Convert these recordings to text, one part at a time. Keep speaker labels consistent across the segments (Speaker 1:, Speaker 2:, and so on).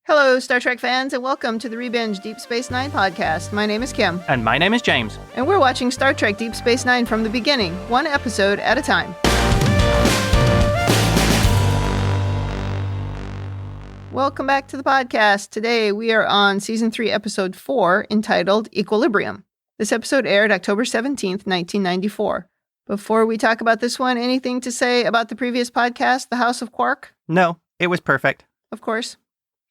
Speaker 1: Hello, Star Trek fans, and welcome to the Rebinge Deep Space Nine podcast. My name is Kim.
Speaker 2: And my name is James.
Speaker 1: And we're watching Star Trek Deep Space Nine from the beginning, one episode at a time. Welcome back to the podcast. Today we are on Season 3, Episode 4, entitled Equilibrium. This episode aired October 17th, 1994. Before we talk about this one, anything to say about the previous podcast, The House of Quark?
Speaker 2: No, it was perfect.
Speaker 1: Of course.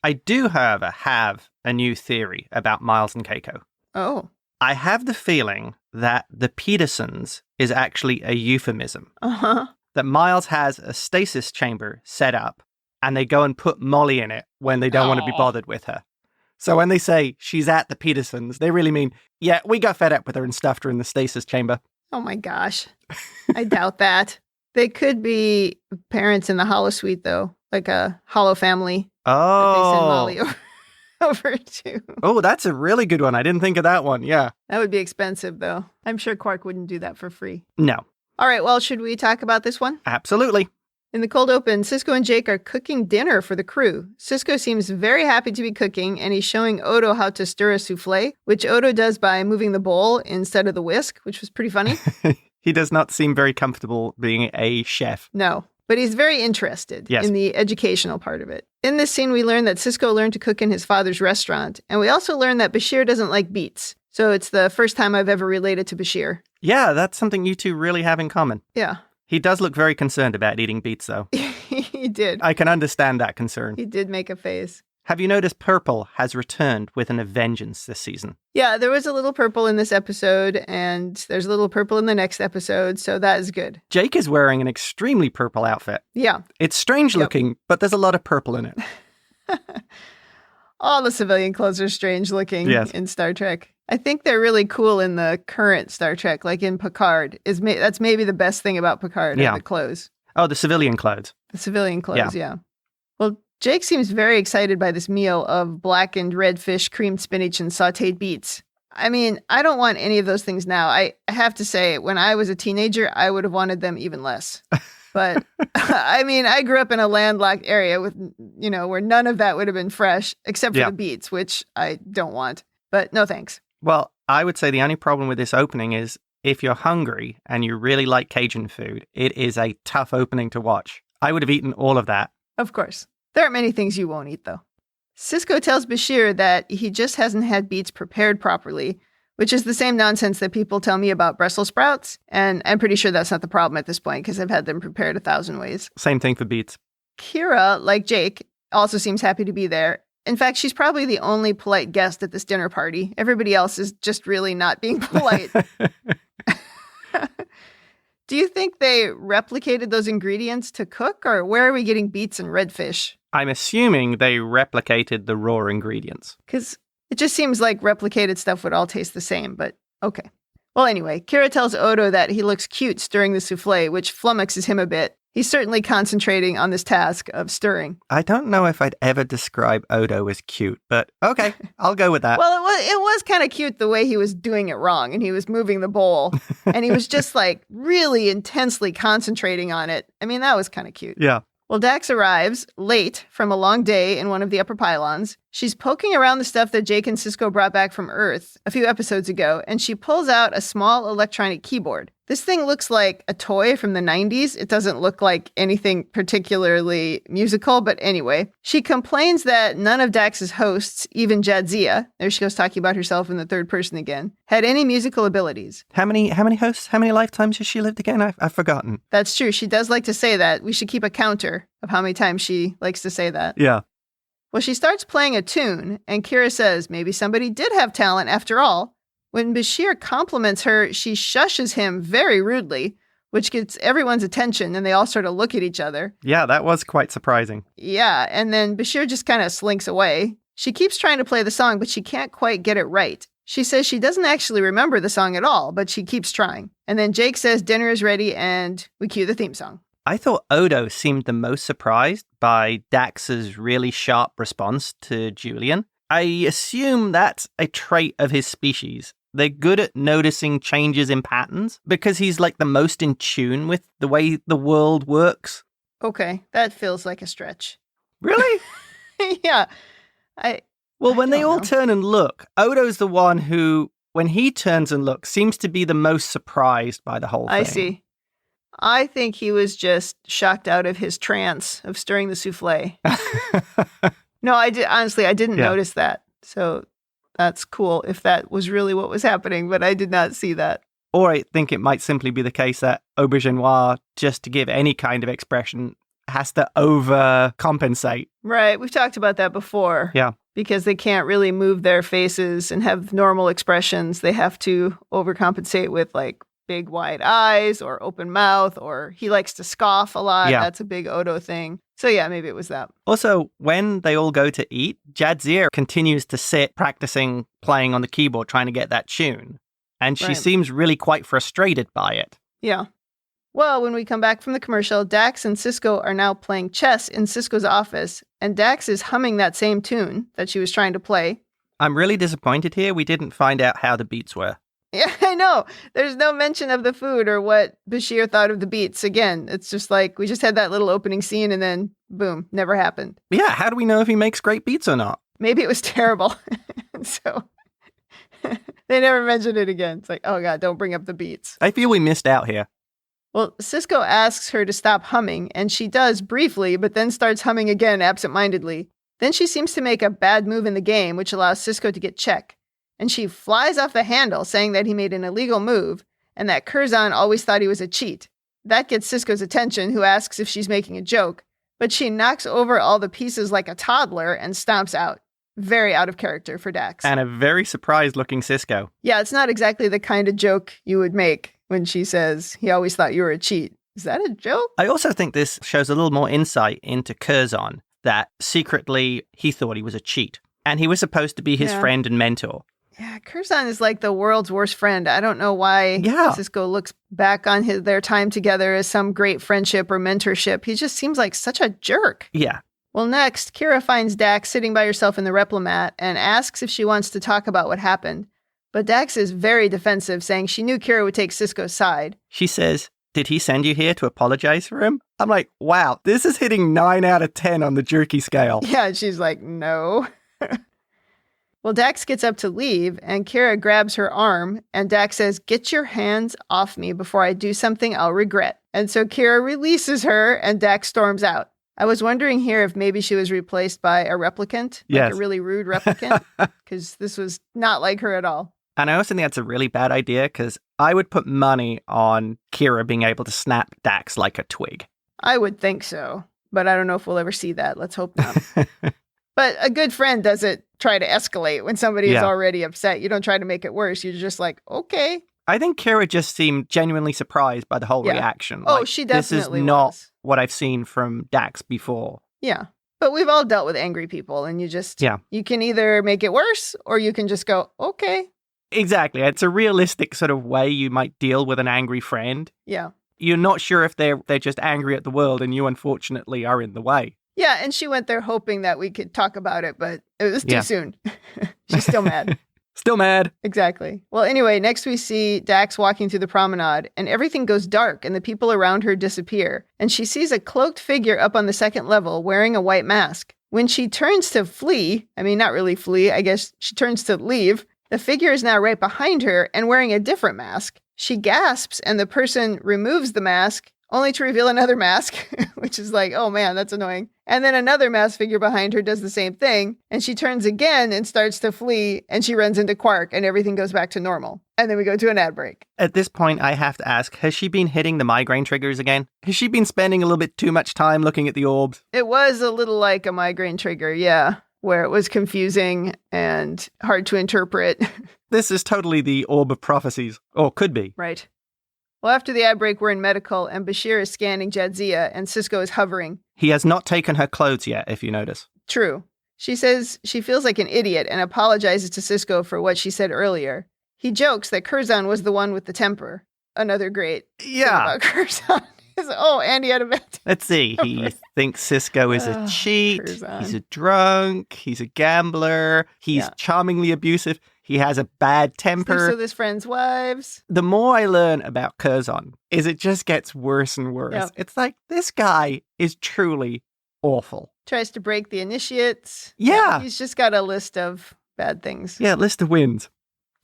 Speaker 2: I do, however, have a new theory about Miles and Keiko.
Speaker 1: Oh.
Speaker 2: I have the feeling that the Petersons is actually a euphemism.
Speaker 1: Uh-huh.
Speaker 2: That Miles has a stasis chamber set up, and they go and put Molly in it when they don't want to be bothered with her. So when they say she's at the Petersons, they really mean, yeah, we got fed up with her and stuffed her in the stasis chamber.
Speaker 1: Oh my gosh. I doubt that. They could be parents in the holosuite, though. Like a holo family.
Speaker 2: Oh.
Speaker 1: That they send Molly over to.
Speaker 2: Oh, that's a really good one. I didn't think of that one. Yeah.
Speaker 1: That would be expensive, though. I'm sure Quark wouldn't do that for free.
Speaker 2: No.
Speaker 1: All right, well, should we talk about this one?
Speaker 2: Absolutely.
Speaker 1: In the cold open, Sisko and Jake are cooking dinner for the crew. Sisko seems very happy to be cooking, and he's showing Odo how to stir a souffle, which Odo does by moving the bowl instead of the whisk, which was pretty funny.
Speaker 2: He does not seem very comfortable being a chef.
Speaker 1: No. But he's very interested in the educational part of it. In this scene, we learn that Sisko learned to cook in his father's restaurant. And we also learn that Bashir doesn't like beets. So it's the first time I've ever related to Bashir.
Speaker 2: Yeah, that's something you two really have in common.
Speaker 1: Yeah.
Speaker 2: He does look very concerned about eating beets, though.
Speaker 1: He did.
Speaker 2: I can understand that concern.
Speaker 1: He did make a face.
Speaker 2: Have you noticed purple has returned with a vengeance this season?
Speaker 1: Yeah, there was a little purple in this episode, and there's a little purple in the next episode, so that is good.
Speaker 2: Jake is wearing an extremely purple outfit.
Speaker 1: Yeah.
Speaker 2: It's strange looking, but there's a lot of purple in it.
Speaker 1: All the civilian clothes are strange looking in Star Trek. I think they're really cool in the current Star Trek, like in Picard. That's maybe the best thing about Picard, the clothes.
Speaker 2: Oh, the civilian clothes.
Speaker 1: The civilian clothes, yeah. Well, Jake seems very excited by this meal of blackened red fish, creamed spinach, and sautéed beets. I mean, I don't want any of those things now. I have to say, when I was a teenager, I would have wanted them even less. But, I mean, I grew up in a landlocked area with, where none of that would have been fresh, except for the beets, which I don't want. But no thanks.
Speaker 2: Well, I would say the only problem with this opening is if you're hungry and you really like Cajun food, it is a tough opening to watch. I would have eaten all of that.
Speaker 1: Of course. There aren't many things you won't eat, though. Sisko tells Bashir that he just hasn't had beets prepared properly, which is the same nonsense that people tell me about Brussels sprouts. And I'm pretty sure that's not the problem at this point, because I've had them prepared 1,000 ways.
Speaker 2: Same thing for beets.
Speaker 1: Kira, like Jake, also seems happy to be there. In fact, she's probably the only polite guest at this dinner party. Everybody else is just really not being polite. Do you think they replicated those ingredients to cook, or where are we getting beets and redfish?
Speaker 2: I'm assuming they replicated the raw ingredients.
Speaker 1: Because it just seems like replicated stuff would all taste the same, but okay. Well, anyway, Kira tells Odo that he looks cute stirring the souffle, which flummoxes him a bit. He's certainly concentrating on this task of stirring.
Speaker 2: I don't know if I'd ever describe Odo as cute, but okay, I'll go with that.
Speaker 1: Well, it was kind of cute the way he was doing it wrong, and he was moving the bowl, and he was just like really intensely concentrating on it. I mean, that was kind of cute.
Speaker 2: Yeah.
Speaker 1: Well, Dax arrives late from a long day in one of the upper pylons. She's poking around the stuff that Jake and Sisko brought back from Earth a few episodes ago, and she pulls out a small electronic keyboard. This thing looks like a toy from the 90s. It doesn't look like anything particularly musical, but anyway. She complains that none of Dax's hosts, even Jadzia, there she goes talking about herself in the third person again, had any musical abilities.
Speaker 2: How many hosts, how many lifetimes has she lived again? I've forgotten.
Speaker 1: That's true. She does like to say that. We should keep a counter of how many times she likes to say that.
Speaker 2: Yeah.
Speaker 1: Well, she starts playing a tune, and Kira says maybe somebody did have talent after all. When Bashir compliments her, she shushes him very rudely, which gets everyone's attention, and they all sort of look at each other.
Speaker 2: Yeah, that was quite surprising.
Speaker 1: Yeah, and then Bashir just kind of slinks away. She keeps trying to play the song, but she can't quite get it right. She says she doesn't actually remember the song at all, but she keeps trying. And then Jake says dinner is ready, and we cue the theme song.
Speaker 2: I thought Odo seemed the most surprised by Dax's really sharp response to Julian. I assume that's a trait of his species. They're good at noticing changes in patterns because he's like the most in tune with the way the world works.
Speaker 1: Okay, that feels like a stretch.
Speaker 2: Really?
Speaker 1: Yeah.
Speaker 2: Well, when they
Speaker 1: don't
Speaker 2: all
Speaker 1: know.
Speaker 2: turn and look, Odo's the one who, when he turns and looks, seems to be the most surprised by the whole thing.
Speaker 1: I see. I think he was just shocked out of his trance of stirring the souffle. No, I didn't notice that. So that's cool if that was really what was happening, but I did not see that.
Speaker 2: Or I think it might simply be the case that Auberginois, just to give any kind of expression, has to overcompensate.
Speaker 1: Right. We've talked about that before.
Speaker 2: Yeah.
Speaker 1: Because they can't really move their faces and have normal expressions. They have to overcompensate with like big wide eyes or open mouth, or he likes to scoff a lot.
Speaker 2: Yeah.
Speaker 1: That's a big Odo thing. So yeah, maybe it was that.
Speaker 2: Also, when they all go to eat, Jadzia continues to sit practicing playing on the keyboard, trying to get that tune. And she
Speaker 1: Right.
Speaker 2: seems really quite frustrated by it.
Speaker 1: Yeah. Well, when we come back from the commercial, Dax and Sisko are now playing chess in Sisko's office, and Dax is humming that same tune that she was trying to play.
Speaker 2: I'm really disappointed here. We didn't find out how the beats were.
Speaker 1: Yeah, I know. There's no mention of the food or what Bashir thought of the beats. Again, it's just like we just had that little opening scene and then boom, never happened.
Speaker 2: Yeah, how do we know if he makes great beats or not?
Speaker 1: Maybe it was terrible. So they never mentioned it again. It's like, oh God, don't bring up the beats.
Speaker 2: I feel we missed out here.
Speaker 1: Well, Sisko asks her to stop humming, and she does briefly, but then starts humming again absentmindedly. Then she seems to make a bad move in the game, which allows Sisko to get check. And she flies off the handle, saying that he made an illegal move, and that Curzon always thought he was a cheat. That gets Sisko's attention, who asks if she's making a joke. But she knocks over all the pieces like a toddler and stomps out. Very out of character for Dax.
Speaker 2: And a very surprised-looking Sisko.
Speaker 1: Yeah, it's not exactly the kind of joke you would make when she says, he always thought you were a cheat. Is that a joke?
Speaker 2: I also think this shows a little more insight into Curzon, that secretly he thought he was a cheat. And he was supposed to be his friend and mentor.
Speaker 1: Yeah, Curzon is like the world's worst friend. I don't know why Sisko looks back on their time together as some great friendship or mentorship. He just seems like such a jerk.
Speaker 2: Yeah.
Speaker 1: Well, next, Kira finds Dax sitting by herself in the Replimat and asks if she wants to talk about what happened. But Dax is very defensive, saying she knew Kira would take Sisko's side.
Speaker 2: She says, did he send you here to apologize for him? I'm like, wow, this is hitting 9 out of 10 on the jerky scale.
Speaker 1: Yeah, she's like, no. Well, Dax gets up to leave, and Kira grabs her arm, and Dax says, get your hands off me before I do something I'll regret. And so Kira releases her, and Dax storms out. I was wondering here if maybe she was replaced by a replicant, like a really rude replicant, because this was not like her at all.
Speaker 2: And I also think that's a really bad idea, because I would put money on Kira being able to snap Dax like a twig.
Speaker 1: I would think so, but I don't know if we'll ever see that. Let's hope not. But a good friend doesn't try to escalate when somebody is already upset. You don't try to make it worse. You're just like, okay.
Speaker 2: I think Kira just seemed genuinely surprised by the whole reaction.
Speaker 1: Oh,
Speaker 2: like,
Speaker 1: she definitely
Speaker 2: This is not what I've seen from Dax before.
Speaker 1: Yeah. But we've all dealt with angry people, and you can either make it worse or you can just go, okay.
Speaker 2: Exactly. It's a realistic sort of way you might deal with an angry friend.
Speaker 1: Yeah.
Speaker 2: You're not sure if they're just angry at the world and you unfortunately are in the way.
Speaker 1: Yeah, and she went there hoping that we could talk about it, but it was too soon. She's still mad.
Speaker 2: Still mad.
Speaker 1: Exactly. Well, anyway, next we see Dax walking through the promenade, and everything goes dark, and the people around her disappear. And she sees a cloaked figure up on the second level wearing a white mask. When she turns to flee, I mean, not really flee, I guess she turns to leave, the figure is now right behind her and wearing a different mask. She gasps, and the person removes the mask, only to reveal another mask, which is like, oh man, that's annoying. And then another masked figure behind her does the same thing, and she turns again and starts to flee, and she runs into Quark, and everything goes back to normal. And then we go to an ad break.
Speaker 2: At this point, I have to ask, has she been hitting the migraine triggers again? Has she been spending a little bit too much time looking at the orbs?
Speaker 1: It was a little like a migraine trigger, yeah, where it was confusing and hard to interpret.
Speaker 2: This is totally the orb of prophecies, or could be.
Speaker 1: Right. Well, after the ad break, we're in medical, and Bashir is scanning Jadzia, and Sisko is hovering.
Speaker 2: He has not taken her clothes yet, if you notice.
Speaker 1: True. She says she feels like an idiot and apologizes to Sisko for what she said earlier. He jokes that Curzon was the one with the temper. Another great thing about Curzon is, and he had a bad temper.
Speaker 2: Let's see. He thinks Sisko is a cheat.
Speaker 1: Curzon.
Speaker 2: He's a drunk. He's a gambler. He's charmingly abusive. He has a bad temper.
Speaker 1: Sleeps with his friends' wives.
Speaker 2: The more I learn about Curzon, is it just gets worse and worse.
Speaker 1: Yep.
Speaker 2: It's like, this guy is truly awful.
Speaker 1: Tries to break the initiates.
Speaker 2: Yeah.
Speaker 1: He's just got a list of bad things.
Speaker 2: Yeah, list of wins.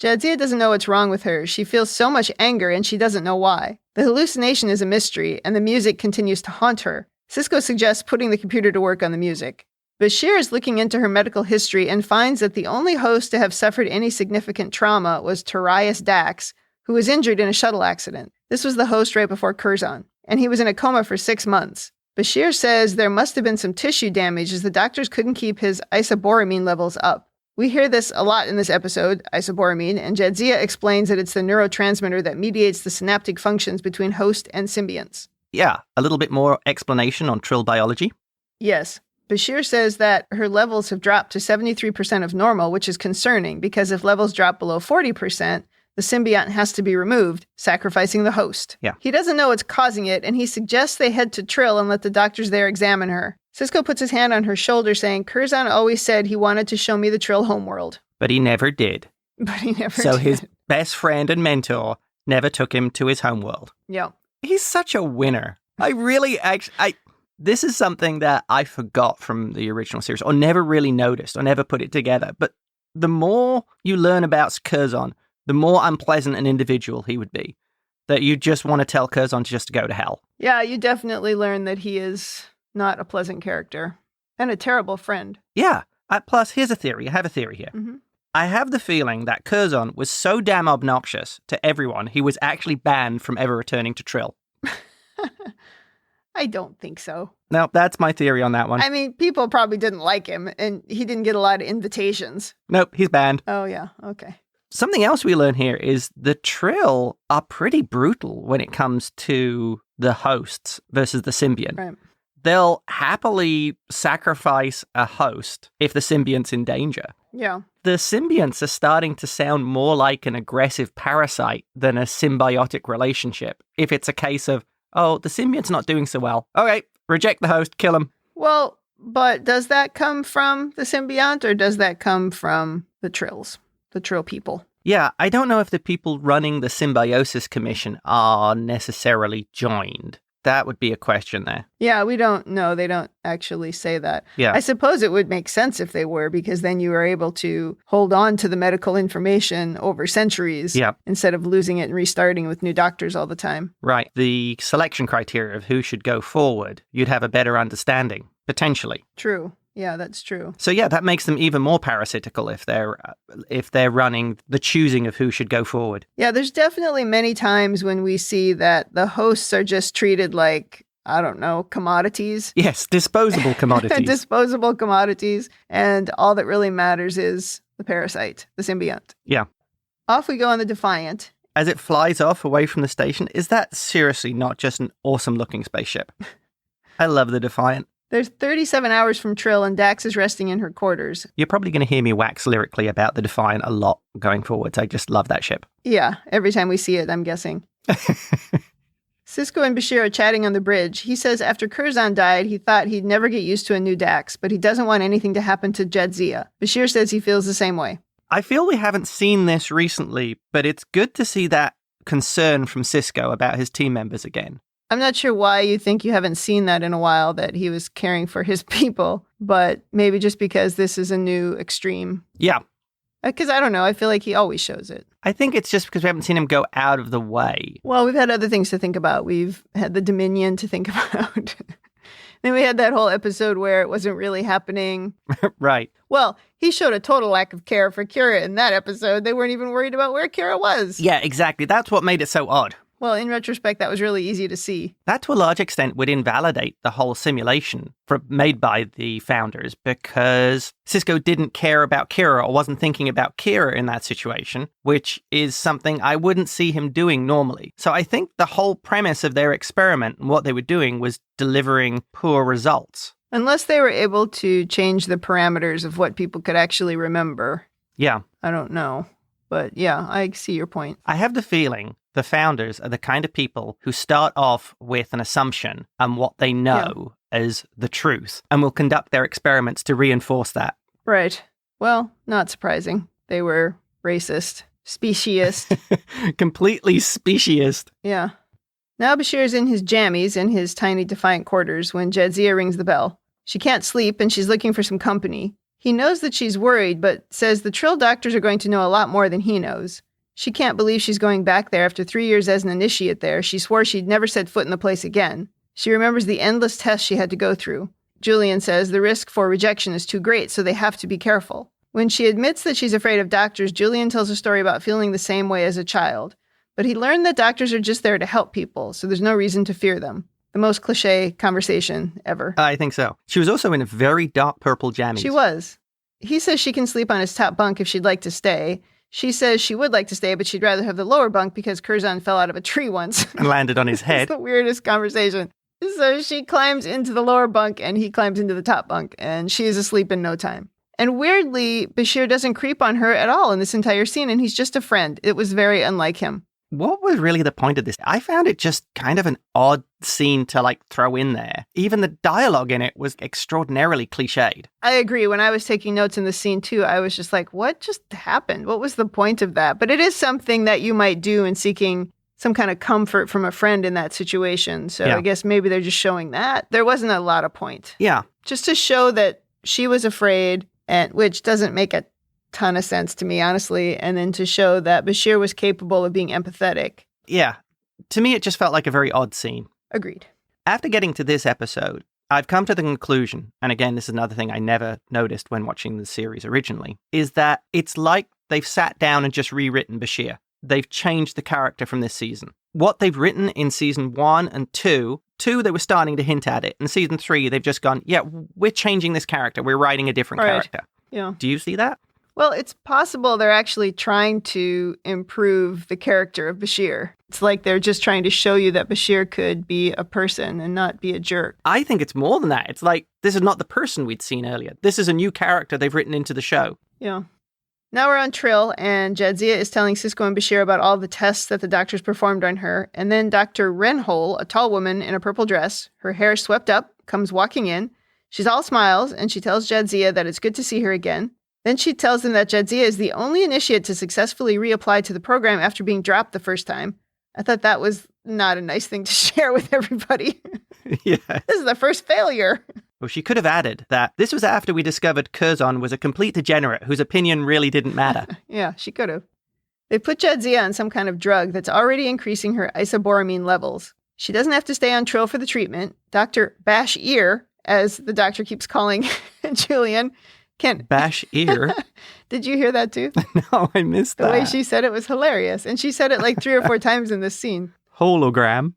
Speaker 1: Jadzia doesn't know what's wrong with her. She feels so much anger and she doesn't know why. The hallucination is a mystery and the music continues to haunt her. Sisko suggests putting the computer to work on the music. Bashir is looking into her medical history and finds that the only host to have suffered any significant trauma was Tarius Dax, who was injured in a shuttle accident. This was the host right before Curzon, and he was in a coma for 6 months. Bashir says there must have been some tissue damage as the doctors couldn't keep his isoboramine levels up. We hear this a lot in this episode, isoboramine, and Jadzia explains that it's the neurotransmitter that mediates the synaptic functions between host and symbionts.
Speaker 2: Yeah, a little bit more explanation on Trill biology.
Speaker 1: Yes. Bashir says that her levels have dropped to 73% of normal, which is concerning because if levels drop below 40%, the symbiont has to be removed, sacrificing the host.
Speaker 2: Yeah.
Speaker 1: He doesn't know what's causing it, and he suggests they head to Trill and let the doctors there examine her. Sisko puts his hand on her shoulder, saying, Curzon always said he wanted to show me the Trill homeworld.
Speaker 2: But he never did. So his best friend and mentor never took him to his homeworld.
Speaker 1: Yeah.
Speaker 2: He's such a winner. This is something that I forgot from the original series, or never really noticed, or never put it together. But the more you learn about Curzon, the more unpleasant an individual he would be. That you just want to tell Curzon to just go to hell.
Speaker 1: Yeah, you definitely learn that he is not a pleasant character. And a terrible friend.
Speaker 2: Yeah. Plus, here's a theory. I have a theory here.
Speaker 1: Mm-hmm.
Speaker 2: I have the feeling that Curzon was so damn obnoxious to everyone, he was actually banned from ever returning to Trill.
Speaker 1: I don't think so.
Speaker 2: No, that's my theory on that one.
Speaker 1: I mean, people probably didn't like him, and he didn't get a lot of invitations.
Speaker 2: Nope, he's banned.
Speaker 1: Oh, yeah. Okay.
Speaker 2: Something else we learn here is the Trill are pretty brutal when it comes to the hosts versus the symbiont.
Speaker 1: Right.
Speaker 2: They'll happily sacrifice a host if the symbiont's in danger.
Speaker 1: Yeah.
Speaker 2: The symbionts are starting to sound more like an aggressive parasite than a symbiotic relationship. If it's a case of, oh, the symbiont's not doing so well. Okay, reject the host, kill him.
Speaker 1: Well, but does that come from the symbiont or does that come from the Trills, the Trill people?
Speaker 2: Yeah, I don't know if the people running the Symbiosis Commission are necessarily joined. That would be a question there.
Speaker 1: Yeah, we don't know. They don't actually say that.
Speaker 2: Yeah.
Speaker 1: I suppose it would make sense if they were, because then you are able to hold on to the medical information over centuries instead of losing it and restarting with new doctors all the time.
Speaker 2: Right. The selection criteria of who should go forward, you'd have a better understanding, potentially.
Speaker 1: True. Yeah, that's true.
Speaker 2: So yeah, that makes them even more parasitical if they're running the choosing of who should go forward.
Speaker 1: Yeah, there's definitely many times when we see that the hosts are just treated like, I don't know, commodities.
Speaker 2: Yes, disposable commodities.
Speaker 1: Disposable commodities. And all that really matters is the parasite, the symbiont.
Speaker 2: Yeah.
Speaker 1: Off we go on the Defiant.
Speaker 2: As it flies off away from the station, is that seriously not just an awesome looking spaceship? I love the Defiant.
Speaker 1: There's 37 hours from Trill and Dax is resting in her quarters.
Speaker 2: You're probably going to hear me wax lyrically about the Defiant a lot going forwards. I just love that ship.
Speaker 1: Yeah, every time we see it, I'm guessing. Sisko and Bashir are chatting on the bridge. He says after Curzon died, he thought he'd never get used to a new Dax, but he doesn't want anything to happen to Jadzia. Bashir says he feels the same way.
Speaker 2: I feel we haven't seen this recently, but it's good to see that concern from Sisko about his team members again.
Speaker 1: I'm not sure why you think you haven't seen that in a while, that he was caring for his people, but maybe just because this is a new extreme.
Speaker 2: Yeah.
Speaker 1: Because I don't know, I feel like he always shows it.
Speaker 2: I think it's just because we haven't seen him go out of the way.
Speaker 1: Well, we've had other things to think about. We've had the Dominion to think about. Then we had that whole episode where it wasn't really happening.
Speaker 2: Right.
Speaker 1: Well, he showed a total lack of care for Kira in that episode. They weren't even worried about where Kira was.
Speaker 2: Yeah, exactly. That's what made it so odd.
Speaker 1: Well, in retrospect, that was really easy to see.
Speaker 2: That, to a large extent, would invalidate the whole simulation made by the founders, because Sisko didn't care about Kira or wasn't thinking about Kira in that situation, which is something I wouldn't see him doing normally. So I think the whole premise of their experiment and what they were doing was delivering poor results.
Speaker 1: Unless they were able to change the parameters of what people could actually remember.
Speaker 2: Yeah.
Speaker 1: I don't know. But yeah, I see your point.
Speaker 2: I have the feeling the founders are the kind of people who start off with an assumption and what they know as the truth, and will conduct their experiments to reinforce that.
Speaker 1: Right. Well, not surprising. They were racist, speciesist.
Speaker 2: Completely speciesist.
Speaker 1: Yeah. Now Bashir's in his jammies in his tiny Defiant quarters when Jadzia rings the bell. She can't sleep and she's looking for some company. He knows that she's worried, but says the Trill doctors are going to know a lot more than he knows. She can't believe she's going back there after 3 years as an initiate there. She swore she'd never set foot in the place again. She remembers the endless tests she had to go through. Julian says the risk for rejection is too great, so they have to be careful. When she admits that she's afraid of doctors, Julian tells a story about feeling the same way as a child. But he learned that doctors are just there to help people, so there's no reason to fear them. The most cliche conversation ever.
Speaker 2: I think so. She was also in a very dark purple jammies.
Speaker 1: She was. He says she can sleep on his top bunk if she'd like to stay. She says she would like to stay, but she'd rather have the lower bunk because Curzon fell out of a tree once.
Speaker 2: And landed on his head.
Speaker 1: It's the weirdest conversation. So she climbs into the lower bunk and he climbs into the top bunk, and she is asleep in no time. And weirdly, Bashir doesn't creep on her at all in this entire scene, and he's just a friend. It was very unlike him.
Speaker 2: What was really the point of this? I found it just kind of an odd scene to throw in there. Even the dialogue in it was extraordinarily cliched.
Speaker 1: I agree. When I was taking notes in the scene too, I was just like, what just happened? What was the point of that? But it is something that you might do in seeking some kind of comfort from a friend in that situation. So yeah. I guess maybe they're just showing that. There wasn't a lot of point.
Speaker 2: Yeah.
Speaker 1: Just to show that she was afraid, and which doesn't make a ton of sense to me, honestly. And then to show that Bashir was capable of being empathetic.
Speaker 2: Yeah. To me, it just felt like a very odd scene.
Speaker 1: Agreed.
Speaker 2: After getting to this episode, I've come to the conclusion, and again, this is another thing I never noticed when watching the series originally, is that it's like they've sat down and just rewritten Bashir. They've changed the character from this season. What they've written in season 1 and 2, they were starting to hint at it. In season 3, they've just gone, yeah, we're changing this character. We're writing a different character.
Speaker 1: Yeah.
Speaker 2: Do you see that?
Speaker 1: Well, it's possible they're actually trying to improve the character of Bashir. It's like they're just trying to show you that Bashir could be a person and not be a jerk.
Speaker 2: I think it's more than that. It's like, this is not the person we'd seen earlier. This is a new character they've written into the show.
Speaker 1: Yeah. Now we're on Trill, and Jadzia is telling Sisko and Bashir about all the tests that the doctors performed on her. And then Dr. Renhol, a tall woman in a purple dress, her hair swept up, comes walking in. She's all smiles, and she tells Jadzia that it's good to see her again. Then she tells them that Jadzia is the only initiate to successfully reapply to the program after being dropped the first time. I thought that was not a nice thing to share with everybody.
Speaker 2: Yeah.
Speaker 1: This is the first failure.
Speaker 2: Well, she could have added that this was after we discovered Curzon was a complete degenerate whose opinion really didn't matter.
Speaker 1: Yeah, she could have. They put Jadzia on some kind of drug that's already increasing her isoboramine levels. She doesn't have to stay on Trill for the treatment. Dr. Bash Ear, as the doctor keeps calling Julian, can't...
Speaker 2: Bash Ear?
Speaker 1: Did you hear that too?
Speaker 2: No, I missed that.
Speaker 1: The way she said it was hilarious. And she said it like 3 or 4 times in this scene.
Speaker 2: Hologram.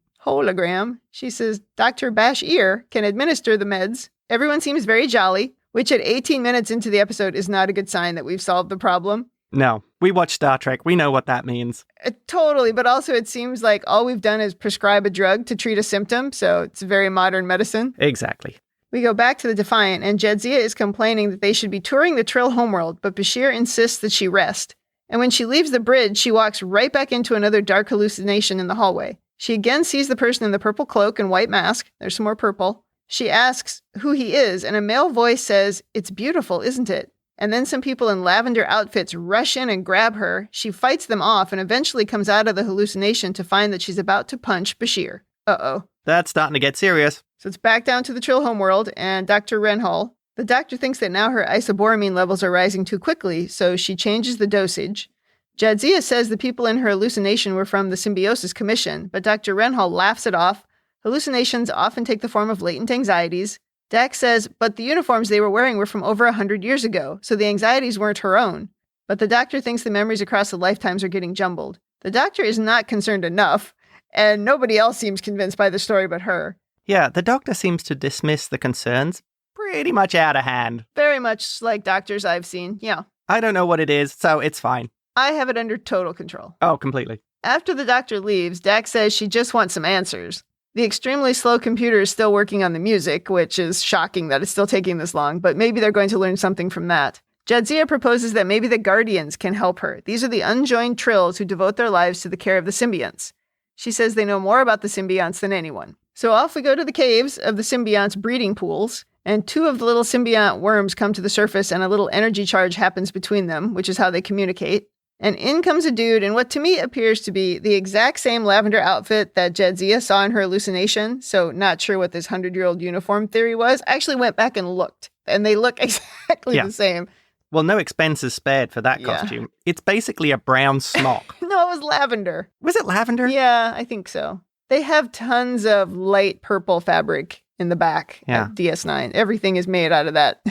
Speaker 1: She says, Dr. Bash Ear can administer the meds. Everyone seems very jolly, which at 18 minutes into the episode is not a good sign that we've solved the problem.
Speaker 2: No, we watch Star Trek. We know what that means.
Speaker 1: Totally, but also it seems like all we've done is prescribe a drug to treat a symptom, so it's very modern medicine.
Speaker 2: Exactly.
Speaker 1: We go back to the Defiant, and Jadzia is complaining that they should be touring the Trill homeworld, but Bashir insists that she rest. And when she leaves the bridge, she walks right back into another dark hallucination in the hallway. She again sees the person in the purple cloak and white mask. There's some more purple. She asks who he is, and a male voice says, "It's beautiful, isn't it?" And then some people in lavender outfits rush in and grab her. She fights them off and eventually comes out of the hallucination to find that she's about to punch Bashir. Uh-oh.
Speaker 2: That's starting to get serious.
Speaker 1: So it's back down to the Trill homeworld and Dr. Renhol. The doctor thinks that now her isoboramine levels are rising too quickly, so she changes the dosage. Jadzia says the people in her hallucination were from the Symbiosis Commission, but Dr. Renhol laughs it off. Hallucinations often take the form of latent anxieties. Dax says, but the uniforms they were wearing were from over 100 years ago, so the anxieties weren't her own. But the doctor thinks the memories across the lifetimes are getting jumbled. The doctor is not concerned enough, and nobody else seems convinced by the story but her.
Speaker 2: Yeah, the doctor seems to dismiss the concerns pretty much out of hand.
Speaker 1: Very much like doctors I've seen, yeah.
Speaker 2: I don't know what it is, so it's fine.
Speaker 1: I have it under total control.
Speaker 2: Oh, completely.
Speaker 1: After the doctor leaves, Dax says she just wants some answers. The extremely slow computer is still working on the music, which is shocking that it's still taking this long, but maybe they're going to learn something from that. Jadzia proposes that maybe the Guardians can help her. These are the unjoined Trills who devote their lives to the care of the symbionts. She says they know more about the symbionts than anyone. So off we go to the caves of the symbionts' breeding pools, and 2 of the little symbiont worms come to the surface and a little energy charge happens between them, which is how they communicate. And in comes a dude in what to me appears to be the exact same lavender outfit that Jadzia saw in her hallucination. So not sure what this 100-year-old uniform theory was. I actually went back and looked, and they look exactly the same.
Speaker 2: Well, no expenses spared for that costume. It's basically a brown smock.
Speaker 1: No, it was lavender.
Speaker 2: Was it lavender?
Speaker 1: Yeah, I think so. They have tons of light purple fabric in the back at DS9. Everything is made out of that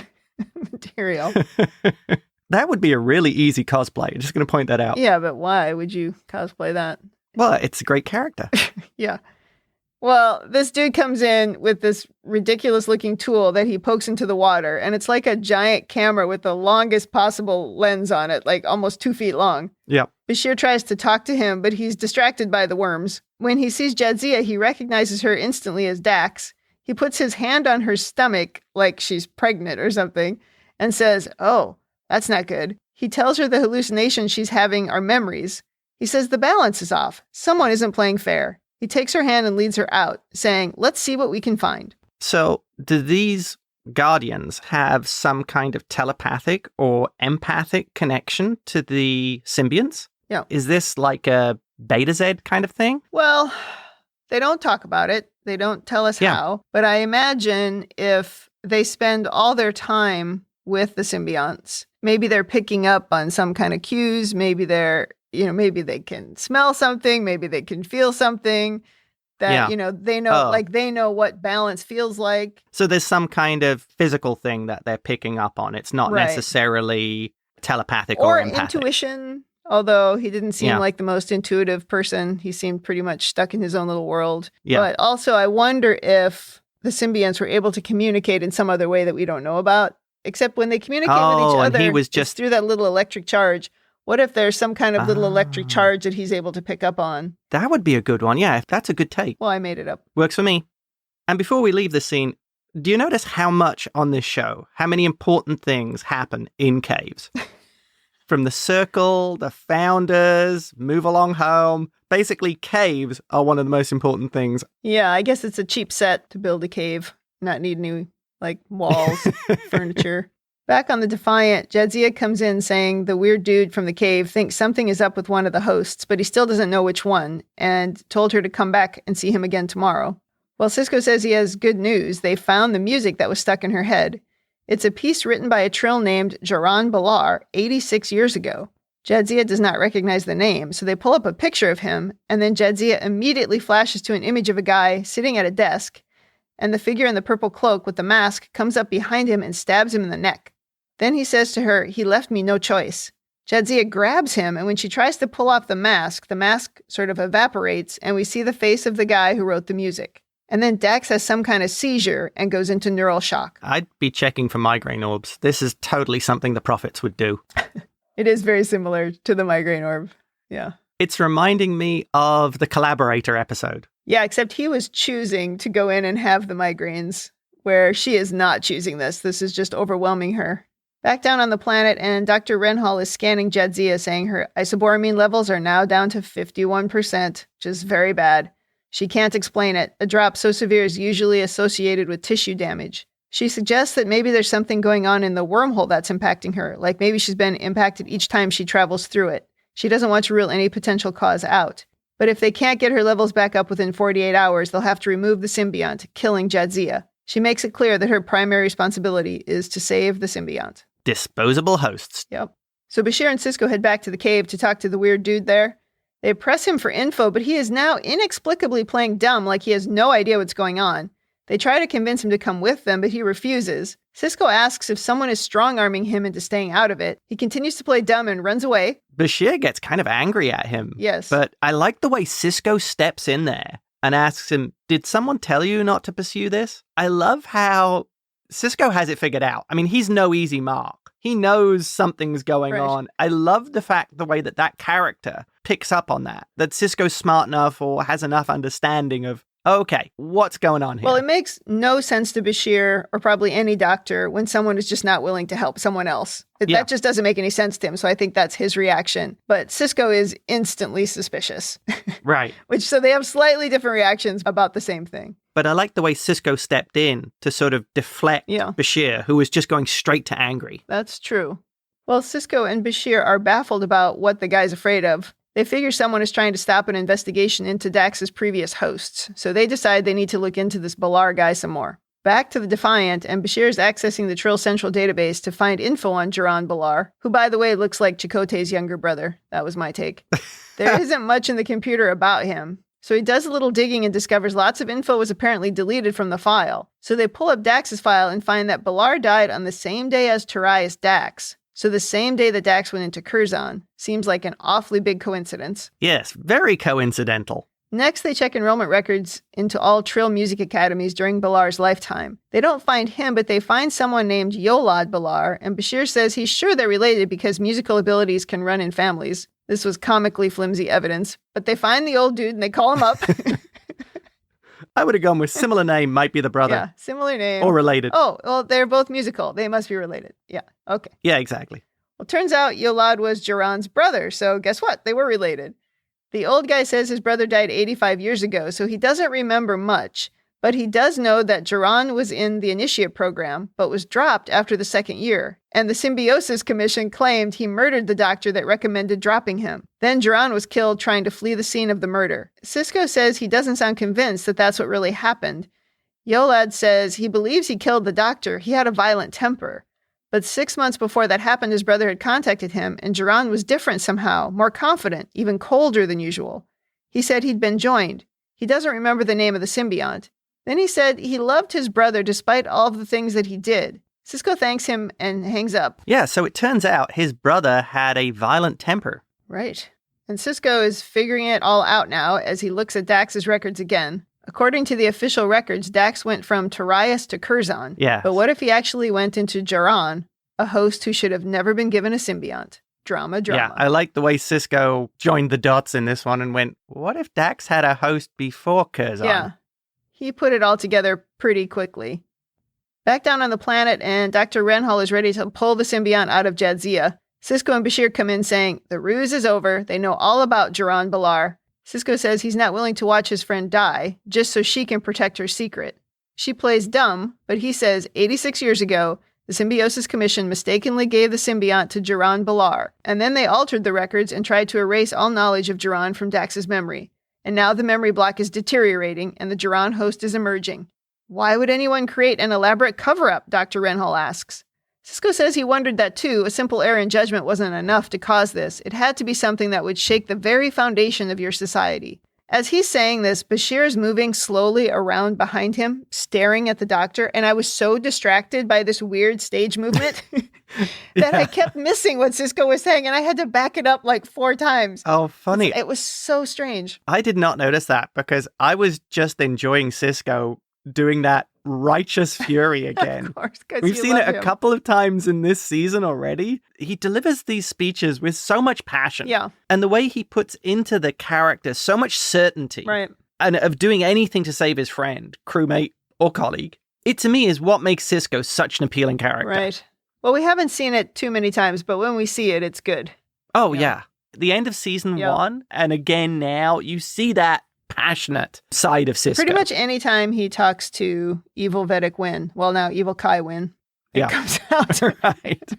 Speaker 1: material.
Speaker 2: That would be a really easy cosplay. Just going to point that out.
Speaker 1: Yeah, but why would you cosplay that?
Speaker 2: Well, it's a great character.
Speaker 1: Yeah. Well, this dude comes in with this ridiculous looking tool that he pokes into the water, and it's like a giant camera with the longest possible lens on it, like almost 2 feet long.
Speaker 2: Yep.
Speaker 1: Bashir tries to talk to him, but he's distracted by the worms. When he sees Jadzia, he recognizes her instantly as Dax. He puts his hand on her stomach like she's pregnant or something and says, "Oh, that's not good." He tells her the hallucinations she's having are memories. He says the balance is off. Someone isn't playing fair. He takes her hand and leads her out, saying, "Let's see what we can find."
Speaker 2: So, do these guardians have some kind of telepathic or empathic connection to the symbionts?
Speaker 1: Yeah.
Speaker 2: Is this like a Beta Z kind of thing?
Speaker 1: Well, they don't talk about it. They don't tell us how. But I imagine if they spend all their time with the symbionts, maybe they're picking up on some kind of cues. Maybe they're, maybe they can smell something. Maybe they can feel something that, they know, they know what balance feels like.
Speaker 2: So there's some kind of physical thing that they're picking up on. It's not necessarily telepathic or empathic.
Speaker 1: Intuition. Although he didn't seem like the most intuitive person. He seemed pretty much stuck in his own little world. Yeah. But also, I wonder if the symbionts were able to communicate in some other way that we don't know about. Except when they communicate with each other,
Speaker 2: he was
Speaker 1: just through that little electric charge. What if there's some kind of little electric charge that he's able to pick up on?
Speaker 2: That would be a good one. Yeah, that's a good take.
Speaker 1: Well, I made it up.
Speaker 2: Works for me. And before we leave this scene, do you notice how much on this show, how many important things happen in caves? From the circle, the founders, move along home. Basically, caves are one of the most important things.
Speaker 1: Yeah, I guess it's a cheap set to build a cave. Not need new, walls, furniture. Back on the Defiant, Jadzia comes in saying the weird dude from the cave thinks something is up with one of the hosts, but he still doesn't know which one, and told her to come back and see him again tomorrow. Well, Sisko says he has good news. They found the music that was stuck in her head. It's a piece written by a Trill named Jaran Balar 86 years ago. Jadzia does not recognize the name, so they pull up a picture of him, and then Jadzia immediately flashes to an image of a guy sitting at a desk, and the figure in the purple cloak with the mask comes up behind him and stabs him in the neck. Then he says to her, "He left me no choice." Jadzia grabs him, and when she tries to pull off the mask sort of evaporates, and we see the face of the guy who wrote the music. And then Dax has some kind of seizure and goes into neural shock.
Speaker 2: I'd be checking for migraine orbs. This is totally something the prophets would do.
Speaker 1: It is very similar to the migraine orb. Yeah.
Speaker 2: It's reminding me of the Collaborator episode.
Speaker 1: Yeah, except he was choosing to go in and have the migraines, where she is not choosing this. This is just overwhelming her. Back down on the planet, and Dr. Renhol is scanning Jadzia, saying her isoboramine levels are now down to 51%, which is very bad. She can't explain it. A drop so severe is usually associated with tissue damage. She suggests that maybe there's something going on in the wormhole that's impacting her, like maybe she's been impacted each time she travels through it. She doesn't want to rule any potential cause out. But if they can't get her levels back up within 48 hours, they'll have to remove the symbiont, killing Jadzia. She makes it clear that her primary responsibility is to save the symbiont.
Speaker 2: Disposable hosts.
Speaker 1: Yep. So Bashir and Sisko head back to the cave to talk to the weird dude there. They press him for info, but he is now inexplicably playing dumb like he has no idea what's going on. They try to convince him to come with them, but he refuses. Sisko asks if someone is strong-arming him into staying out of it. He continues to play dumb and runs away.
Speaker 2: Bashir gets kind of angry at him.
Speaker 1: Yes.
Speaker 2: But I like the way Sisko steps in there and asks him, "Did someone tell you not to pursue this?" I love how Sisko has it figured out. I mean, he's no easy mark. He knows something's going on. I love the way that character picks up on that Sisko's smart enough or has enough understanding of, okay, what's going on here?
Speaker 1: Well, it makes no sense to Bashir or probably any doctor when someone is just not willing to help someone else. That just doesn't make any sense to him. So I think that's his reaction. But Sisko is instantly suspicious.
Speaker 2: Right.
Speaker 1: So they have slightly different reactions about the same thing.
Speaker 2: But I like the way Sisko stepped in to sort of deflect Bashir, who was just going straight to angry.
Speaker 1: That's true. Well, Sisko and Bashir are baffled about what the guy's afraid of. They figure someone is trying to stop an investigation into Dax's previous hosts, so they decide they need to look into this B'Elar guy some more. Back to the Defiant, and Bashir is accessing the Trill Central database to find info on Duran B'Elar, who, by the way, looks like Chakotay's younger brother. That was my take. There isn't much in the computer about him, so he does a little digging and discovers lots of info was apparently deleted from the file. So they pull up Dax's file and find that B'Elar died on the same day as Tarius Dax. So the same day that Dax went into Curzon. Seems like an awfully big coincidence.
Speaker 2: Yes, very coincidental.
Speaker 1: Next, they check enrollment records into all Trill music academies during B'Elar's lifetime. They don't find him, but they find someone named Yolad B'Elar, and Bashir says he's sure they're related because musical abilities can run in families. This was comically flimsy evidence, but they find the old dude and they call him up.
Speaker 2: I would have gone with similar name, might be the brother.
Speaker 1: Yeah, similar name.
Speaker 2: Or related.
Speaker 1: Oh, well, they're both musical. They must be related. Yeah, okay.
Speaker 2: Yeah, exactly.
Speaker 1: Well, turns out Yolad was Duran's brother, so guess what? They were related. The old guy says his brother died 85 years ago, so he doesn't remember much, but he does know that Duran was in the Initiate program, but was dropped after the second year, and the Symbiosis Commission claimed he murdered the doctor that recommended dropping him. Then Duran was killed trying to flee the scene of the murder. Sisko says he doesn't sound convinced that that's what really happened. Yolad says he believes he killed the doctor. He had a violent temper. But 6 months before that happened, his brother had contacted him, and Duran was different somehow, more confident, even colder than usual. He said he'd been joined. He doesn't remember the name of the symbiont. Then he said he loved his brother despite all of the things that he did. Sisko thanks him and hangs up.
Speaker 2: Yeah, so it turns out his brother had a violent temper.
Speaker 1: Right. And Sisko is figuring it all out now as he looks at Dax's records again. According to the official records, Dax went from Tarius to Curzon.
Speaker 2: Yeah.
Speaker 1: But what if he actually went into Duran, a host who should have never been given a symbiont? Drama.
Speaker 2: Yeah, I like the way Sisko joined the dots in this one and went, what if Dax had a host before Curzon?
Speaker 1: Yeah. He put it all together pretty quickly. Back down on the planet, and Dr. Renhol is ready to pull the symbiont out of Jadzia. Sisko and Bashir come in saying, the ruse is over. They know all about Duran B'Elar. Sisko says he's not willing to watch his friend die, just so she can protect her secret. She plays dumb, but he says 86 years ago, the Symbiosis Commission mistakenly gave the symbiont to Duran B'Elar, and then they altered the records and tried to erase all knowledge of Duran from Dax's memory. And now the memory block is deteriorating, and the Duran host is emerging. Why would anyone create an elaborate cover-up, Dr. Renhol asks. Sisko says he wondered that too. A simple error in judgment wasn't enough to cause this. It had to be something that would shake the very foundation of your society. As he's saying this, Bashir is moving slowly around behind him, staring at the doctor, and I was so distracted by this weird stage movement that I kept missing what Sisko was saying, and I had to back it up like 4 times.
Speaker 2: Oh, funny.
Speaker 1: It was so strange.
Speaker 2: I did not notice that because I was just enjoying Sisko doing that righteous fury again.
Speaker 1: Of course, 'cause
Speaker 2: We've
Speaker 1: you
Speaker 2: seen it
Speaker 1: love
Speaker 2: a
Speaker 1: him.
Speaker 2: couple of times in this season already. He delivers these speeches with so much passion.
Speaker 1: Yeah.
Speaker 2: And the way he puts into the character so much certainty.
Speaker 1: Right.
Speaker 2: And of doing anything to save his friend, crewmate, or colleague. It, to me, is what makes Sisko such an appealing character.
Speaker 1: Right. Well, we haven't seen it too many times, but when we see it, it's good.
Speaker 2: Oh, yeah. The end of season 1, and again now, you see that passionate side of Sisko.
Speaker 1: Pretty much any time he talks to evil Vedic Wynn, well, now evil Kai Wynn, it comes out.
Speaker 2: Right.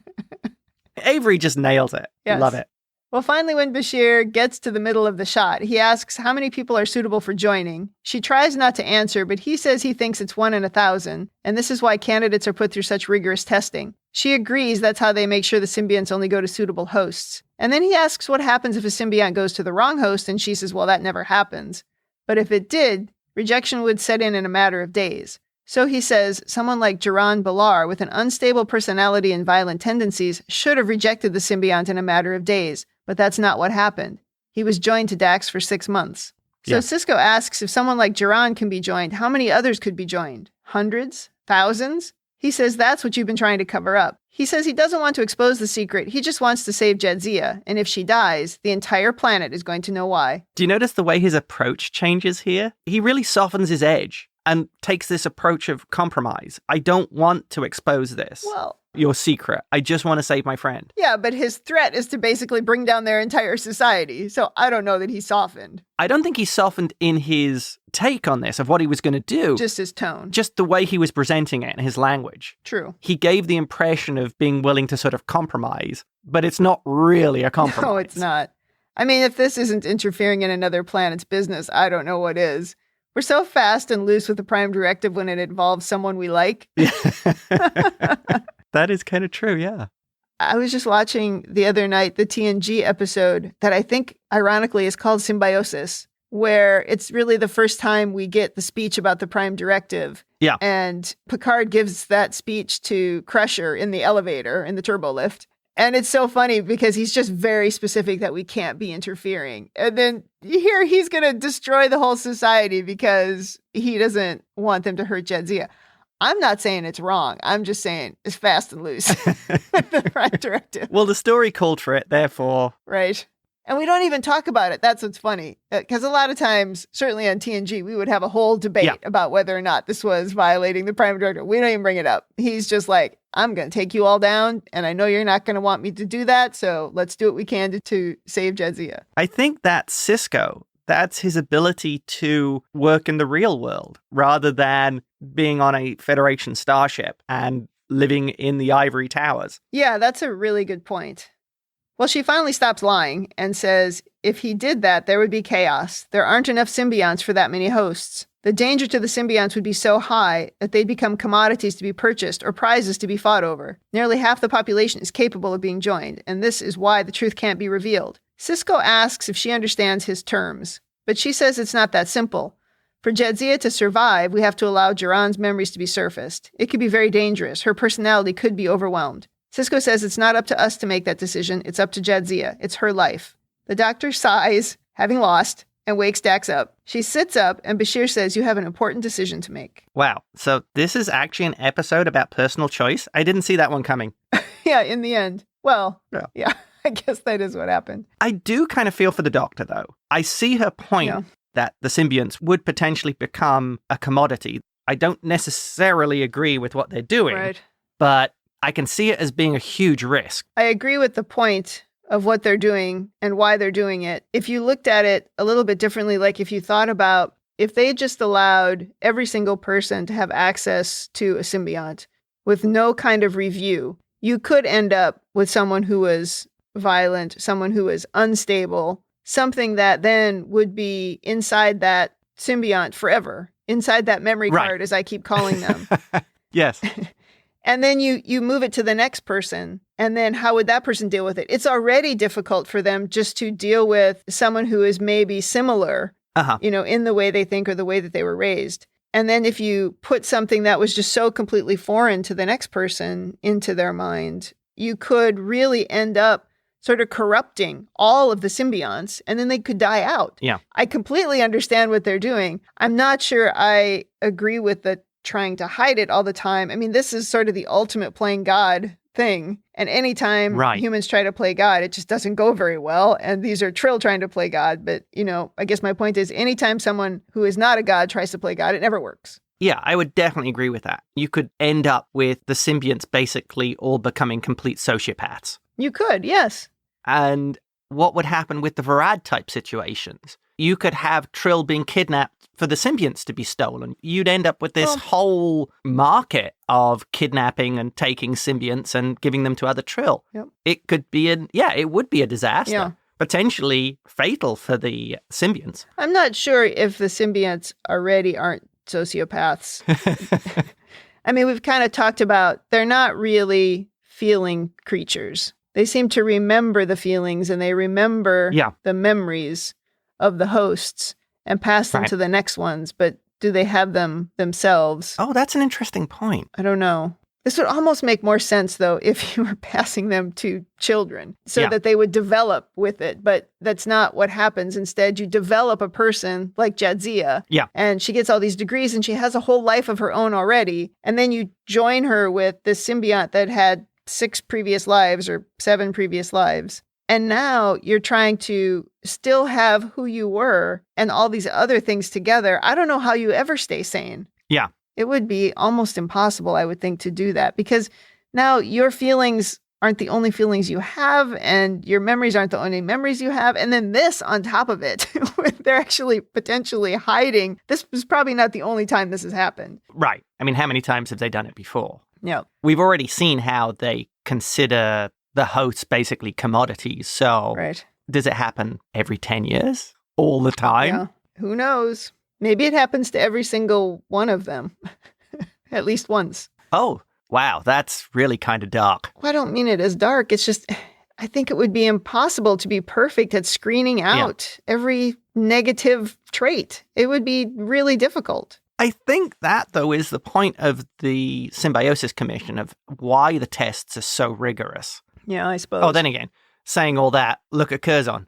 Speaker 2: Avery just nails it.
Speaker 1: Yes.
Speaker 2: Love it.
Speaker 1: Well, finally, when Bashir gets to the middle of the shot, he asks how many people are suitable for joining. She tries not to answer, but he says he thinks it's 1 in 1,000, and this is why candidates are put through such rigorous testing. She agrees that's how they make sure the symbionts only go to suitable hosts. And then he asks what happens if a symbiont goes to the wrong host, and she says, well, that never happens. But if it did, rejection would set in a matter of days. So he says someone like Duran B'Elar with an unstable personality and violent tendencies should have rejected the symbiont in a matter of days, but that's not what happened. He was joined to Dax for 6 months. So Sisko asks if someone like Duran can be joined, how many others could be joined? Hundreds? Thousands? He says that's what you've been trying to cover up. He says he doesn't want to expose the secret. He just wants to save Jadzia. And if she dies, the entire planet is going to know why.
Speaker 2: Do you notice the way his approach changes here? He really softens his edge and takes this approach of compromise. I don't want to expose this.
Speaker 1: Well,
Speaker 2: your secret. I just want to save my friend.
Speaker 1: Yeah, but his threat is to basically bring down their entire society. So I don't know that he softened.
Speaker 2: I don't think he softened in his take on this, of what he was going to do.
Speaker 1: Just his tone.
Speaker 2: Just the way he was presenting it and his language.
Speaker 1: True.
Speaker 2: He gave the impression of being willing to sort of compromise, but it's not really a compromise.
Speaker 1: No, it's not. I mean, if this isn't interfering in another planet's business, I don't know what is. We're so fast and loose with the Prime Directive when it involves someone we like.
Speaker 2: That is kind of true, yeah.
Speaker 1: I was just watching the other night the TNG episode that I think, ironically, is called Symbiosis, where it's really the first time we get the speech about the Prime Directive.
Speaker 2: Yeah.
Speaker 1: And Picard gives that speech to Crusher in the elevator, in the turbo lift. And it's so funny because he's just very specific that we can't be interfering. And then you hear he's going to destroy the whole society because he doesn't want them to hurt Jadzia. I'm not saying it's wrong. I'm just saying it's fast and loose. The Prime Directive.
Speaker 2: Well, the story called for it, therefore.
Speaker 1: Right. And we don't even talk about it. That's what's funny. Because a lot of times, certainly on TNG, we would have a whole debate about whether or not this was violating the Prime Directive. We don't even bring it up. He's just like, I'm going to take you all down, and I know you're not going to want me to do that, so let's do what we can to save Jadzia.
Speaker 2: I think that's Sisko. That's his ability to work in the real world rather than being on a Federation starship and living in the ivory towers.
Speaker 1: Yeah, that's a really good point. Well, she finally stops lying and says, if he did that, there would be chaos. There aren't enough symbionts for that many hosts. The danger to the symbionts would be so high that they'd become commodities to be purchased or prizes to be fought over. Nearly half the population is capable of being joined, and this is why the truth can't be revealed. Sisko asks if she understands his terms, but she says it's not that simple. For Jadzia to survive, we have to allow Duran's memories to be surfaced. It could be very dangerous. Her personality could be overwhelmed. Sisko says it's not up to us to make that decision. It's up to Jadzia. It's her life. The doctor sighs, having lost, and wakes Dax up. She sits up, and Bashir says, you have an important decision to make.
Speaker 2: Wow. So this is actually an episode about personal choice? I didn't see that one coming.
Speaker 1: Yeah, in the end. Well, yeah, I guess that is what happened.
Speaker 2: I do kind of feel for the doctor, though. I see her point that the symbionts would potentially become a commodity. I don't necessarily agree with what they're doing, but I can see it as being a huge risk.
Speaker 1: I agree with the point of what they're doing and why they're doing it. If you looked at it a little bit differently, like if you thought about if they just allowed every single person to have access to a symbiont with no kind of review, you could end up with someone who was violent, someone who was unstable, something that then would be inside that symbiont forever, inside that memory card, as I keep calling them.
Speaker 2: Yes.
Speaker 1: And then you move it to the next person. And then how would that person deal with it? It's already difficult for them just to deal with someone who is maybe similar, in the way they think or the way that they were raised. And then if you put something that was just so completely foreign to the next person into their mind, you could really end up sort of corrupting all of the symbionts, and then they could die out.
Speaker 2: Yeah.
Speaker 1: I completely understand what they're doing. I'm not sure I agree with the trying to hide it all the time. I mean, this is sort of the ultimate playing God thing. And anytime humans try to play God, it just doesn't go very well. And these are Trill trying to play God. But, I guess my point is anytime someone who is not a God tries to play God, it never works.
Speaker 2: Yeah, I would definitely agree with that. You could end up with the symbionts basically all becoming complete sociopaths.
Speaker 1: You could, yes.
Speaker 2: And what would happen with the Varad type situations? You could have Trill being kidnapped for the symbionts to be stolen. You'd end up with this whole market of kidnapping and taking symbionts and giving them to other Trill.
Speaker 1: Yep.
Speaker 2: It could be it would be a disaster.
Speaker 1: Yeah.
Speaker 2: Potentially fatal for the symbionts.
Speaker 1: I'm not sure if the symbionts already aren't sociopaths. I mean, we've kind of talked about they're not really feeling creatures. They seem to remember the feelings and they remember the memories of the hosts and pass them to the next ones. But do they have them themselves?
Speaker 2: Oh, that's an interesting point.
Speaker 1: I don't know. This would almost make more sense, though, if you were passing them to children so that they would develop with it. But that's not what happens. Instead, you develop a person like Jadzia.
Speaker 2: Yeah.
Speaker 1: And she gets all these degrees and she has a whole life of her own already. And then you join her with this symbiont that had 6 previous lives or 7 previous lives. And now you're trying to still have who you were and all these other things together. I don't know how you ever stay sane.
Speaker 2: Yeah.
Speaker 1: It would be almost impossible, I would think, to do that because now your feelings aren't the only feelings you have and your memories aren't the only memories you have. And then this on top of it, they're actually potentially hiding. This was probably not the only time this has happened.
Speaker 2: Right. I mean, how many times have they done it before?
Speaker 1: Yeah.
Speaker 2: We've already seen how they consider the host's basically commodities. So
Speaker 1: Right.
Speaker 2: does it happen every 10 years? All the time?
Speaker 1: Yeah. Who knows? Maybe it happens to every single one of them. At least once.
Speaker 2: Oh, wow. That's really kind of dark.
Speaker 1: Well, I don't mean it as dark. It's just, I think it would be impossible to be perfect at screening out every negative trait. It would be really difficult.
Speaker 2: I think that, though, is the point of the Symbiosis Commission, of why the tests are so rigorous.
Speaker 1: Yeah, I suppose.
Speaker 2: Oh, then again, saying all that, look at Curzon.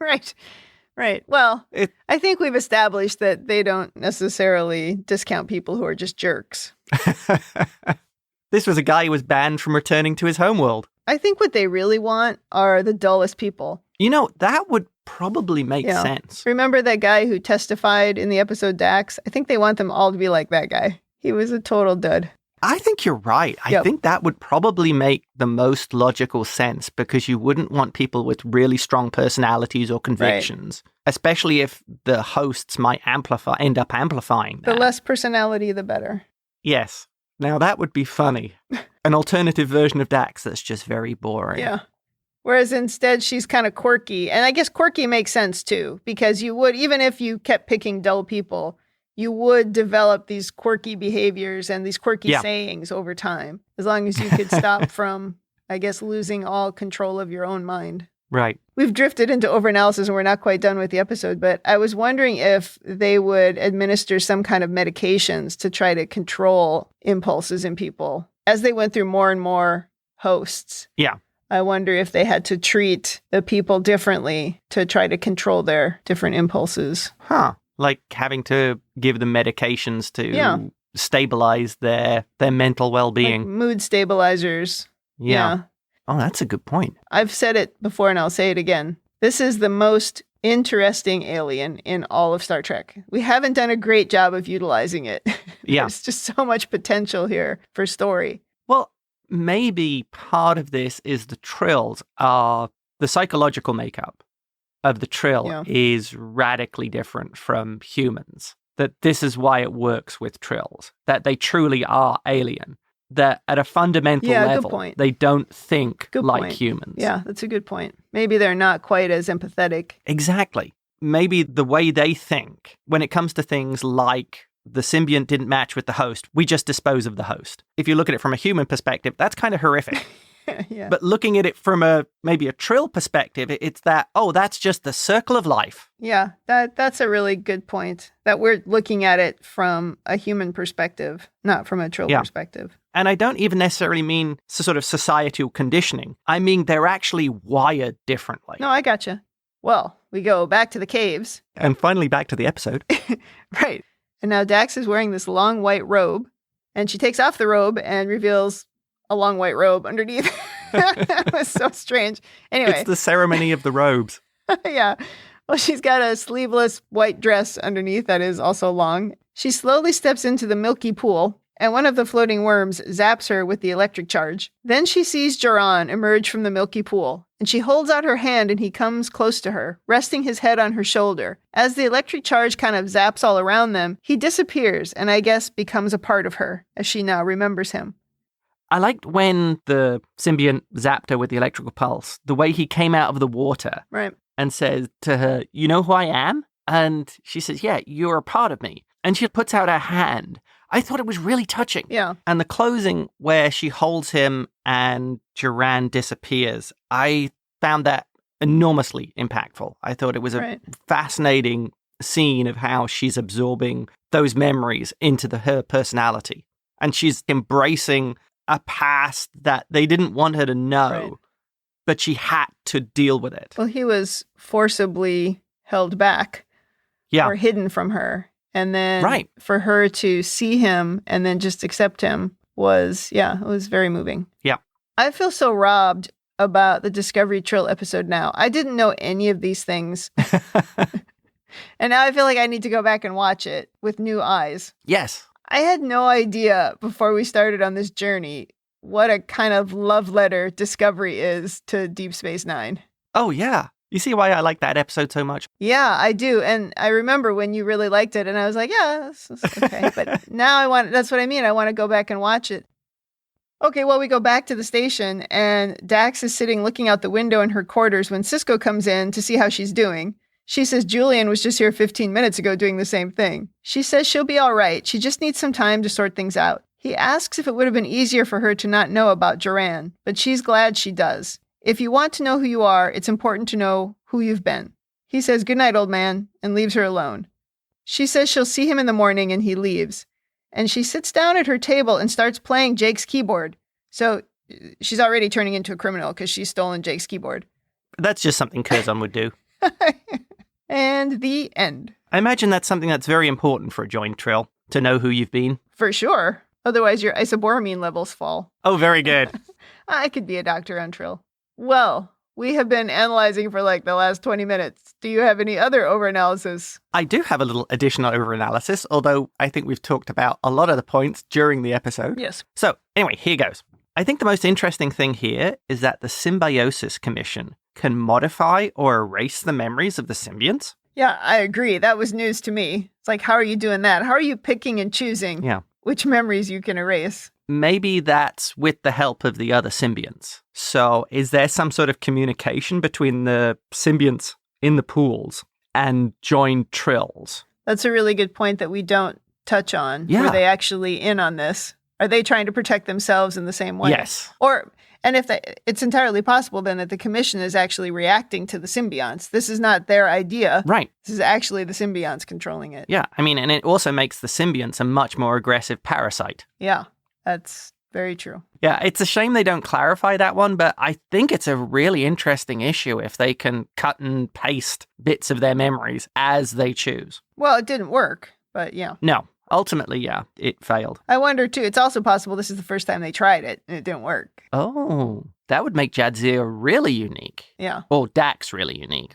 Speaker 1: Right. Right. Well, I think we've established that they don't necessarily discount people who are just jerks.
Speaker 2: This was a guy who was banned from returning to his homeworld.
Speaker 1: I think what they really want are the dullest people.
Speaker 2: You know, that would probably make sense.
Speaker 1: Remember that guy who testified in the episode Dax? I think they want them all to be like that guy. He was a total dud.
Speaker 2: I think you're right. I think that would probably make the most logical sense, because you wouldn't want people with really strong personalities or convictions, especially if the hosts might end up amplifying that.
Speaker 1: The less personality, the better.
Speaker 2: Yes. Now that would be funny. An alternative version of Dax that's just very boring.
Speaker 1: Yeah. Whereas instead she's kind of quirky. And I guess quirky makes sense too, because you would, even if you kept picking dull people, you would develop these quirky behaviors and these quirky sayings over time, as long as you could stop from, I guess, losing all control of your own mind.
Speaker 2: Right.
Speaker 1: We've drifted into overanalysis and we're not quite done with the episode, but I was wondering if they would administer some kind of medications to try to control impulses in people as they went through more and more hosts.
Speaker 2: Yeah.
Speaker 1: I wonder if they had to treat the people differently to try to control their different impulses.
Speaker 2: Huh. Like having to give them medications to stabilize their mental well-being.
Speaker 1: Like mood stabilizers. Yeah.
Speaker 2: Oh, that's a good point.
Speaker 1: I've said it before and I'll say it again. This is the most interesting alien in all of Star Trek. We haven't done a great job of utilizing it.
Speaker 2: Yeah.
Speaker 1: There's just so much potential here for story.
Speaker 2: Well, maybe part of this is the Trills are the psychological makeup of the Trill is radically different from humans. That this is why it works with Trills. That they truly are alien. That at a fundamental level, they don't think like humans.
Speaker 1: Yeah, that's a good point. Maybe they're not quite as empathetic.
Speaker 2: Exactly. Maybe the way they think, when it comes to things like the symbiont didn't match with the host, we just dispose of the host. If you look at it from a human perspective, that's kind of horrific.
Speaker 1: Yeah.
Speaker 2: But looking at it from maybe a Trill perspective, it's that, that's just the circle of life.
Speaker 1: Yeah, that's a really good point. That we're looking at it from a human perspective, not from a Trill perspective.
Speaker 2: And I don't even necessarily mean sort of societal conditioning. I mean, they're actually wired differently.
Speaker 1: No, I gotcha. Well, we go back to the caves.
Speaker 2: And finally back to the episode.
Speaker 1: Right. And now Dax is wearing this long white robe, and she takes off the robe and reveals a long white robe underneath. That was so strange. Anyway.
Speaker 2: It's the ceremony of the robes.
Speaker 1: Yeah. Well, she's got a sleeveless white dress underneath that is also long. She slowly steps into the milky pool, and one of the floating worms zaps her with the electric charge. Then she sees Joran emerge from the milky pool, and she holds out her hand and he comes close to her, resting his head on her shoulder. As the electric charge kind of zaps all around them, he disappears and I guess becomes a part of her, as she now remembers him.
Speaker 2: I liked when the symbiont zapped her with the electrical pulse, the way he came out of the water and says to her, "You know who I am?" And she says, "Yeah, you're a part of me." And she puts out her hand. I thought it was really touching.
Speaker 1: Yeah.
Speaker 2: And the closing where she holds him and Joran disappears, I found that enormously impactful. I thought it was a fascinating scene of how she's absorbing those memories into her personality. And she's embracing a past that they didn't want her to know, but she had to deal with it.
Speaker 1: Well, he was forcibly held back or hidden from her. And then for her to see him and then just accept him was, it was very moving.
Speaker 2: Yeah.
Speaker 1: I feel so robbed about the Discovery Trill episode now. I didn't know any of these things. And now I feel like I need to go back and watch it with new eyes.
Speaker 2: Yes.
Speaker 1: I had no idea before we started on this journey what a kind of love letter Discovery is to Deep Space Nine.
Speaker 2: Oh, yeah. You see why I like that episode so much?
Speaker 1: Yeah, I do. And I remember when you really liked it and I was like, yeah, this is okay. But now that's what I mean. I want to go back and watch it. Okay, well, we go back to the station, and Dax is sitting looking out the window in her quarters when Sisko comes in to see how she's doing. She says Julian was just here 15 minutes ago doing the same thing. She says she'll be all right. She just needs some time to sort things out. He asks if it would have been easier for her to not know about Duran, but she's glad she does. If you want to know who you are, it's important to know who you've been. He says, "Good night, old man," and leaves her alone. She says she'll see him in the morning, and he leaves. And she sits down at her table and starts playing Jake's keyboard. So she's already turning into a criminal because she's stolen Jake's keyboard.
Speaker 2: That's just something Curzon would do.
Speaker 1: And the end.
Speaker 2: I imagine that's something that's very important for a joined Trill, to know who you've been.
Speaker 1: For sure. Otherwise, your isoboramine levels fall.
Speaker 2: Oh, very good.
Speaker 1: I could be a doctor on Trill. Well, we have been analyzing for like the last 20 minutes. Do you have any other overanalysis?
Speaker 2: I do have a little additional overanalysis, although I think we've talked about a lot of the points during the episode.
Speaker 1: Yes.
Speaker 2: So, anyway, here goes. I think the most interesting thing here is that the Symbiosis Commission can modify or erase the memories of the symbionts.
Speaker 1: Yeah, I agree. That was news to me. It's like, how are you doing that? How are you picking and choosing which memories you can erase?
Speaker 2: Maybe that's with the help of the other symbionts. So is there some sort of communication between the symbionts in the pools and joined Trills?
Speaker 1: That's a really good point that we don't touch on.
Speaker 2: Yeah.
Speaker 1: Were they actually in on this? Are they trying to protect themselves in the same way?
Speaker 2: Yes.
Speaker 1: And if it's entirely possible then that the commission is actually reacting to the symbionts. This is not their idea.
Speaker 2: Right.
Speaker 1: This is actually the symbionts controlling it.
Speaker 2: Yeah. I mean, and it also makes the symbionts a much more aggressive parasite.
Speaker 1: Yeah, that's very true.
Speaker 2: Yeah, it's a shame they don't clarify that one, but I think it's a really interesting issue if they can cut and paste bits of their memories as they choose.
Speaker 1: Well, it didn't work, but yeah.
Speaker 2: No. Ultimately, yeah, it failed.
Speaker 1: I wonder, too, it's also possible this is the first time they tried it, and it didn't work.
Speaker 2: Oh, that would make Jadzia really unique.
Speaker 1: Yeah.
Speaker 2: Or Dax really unique.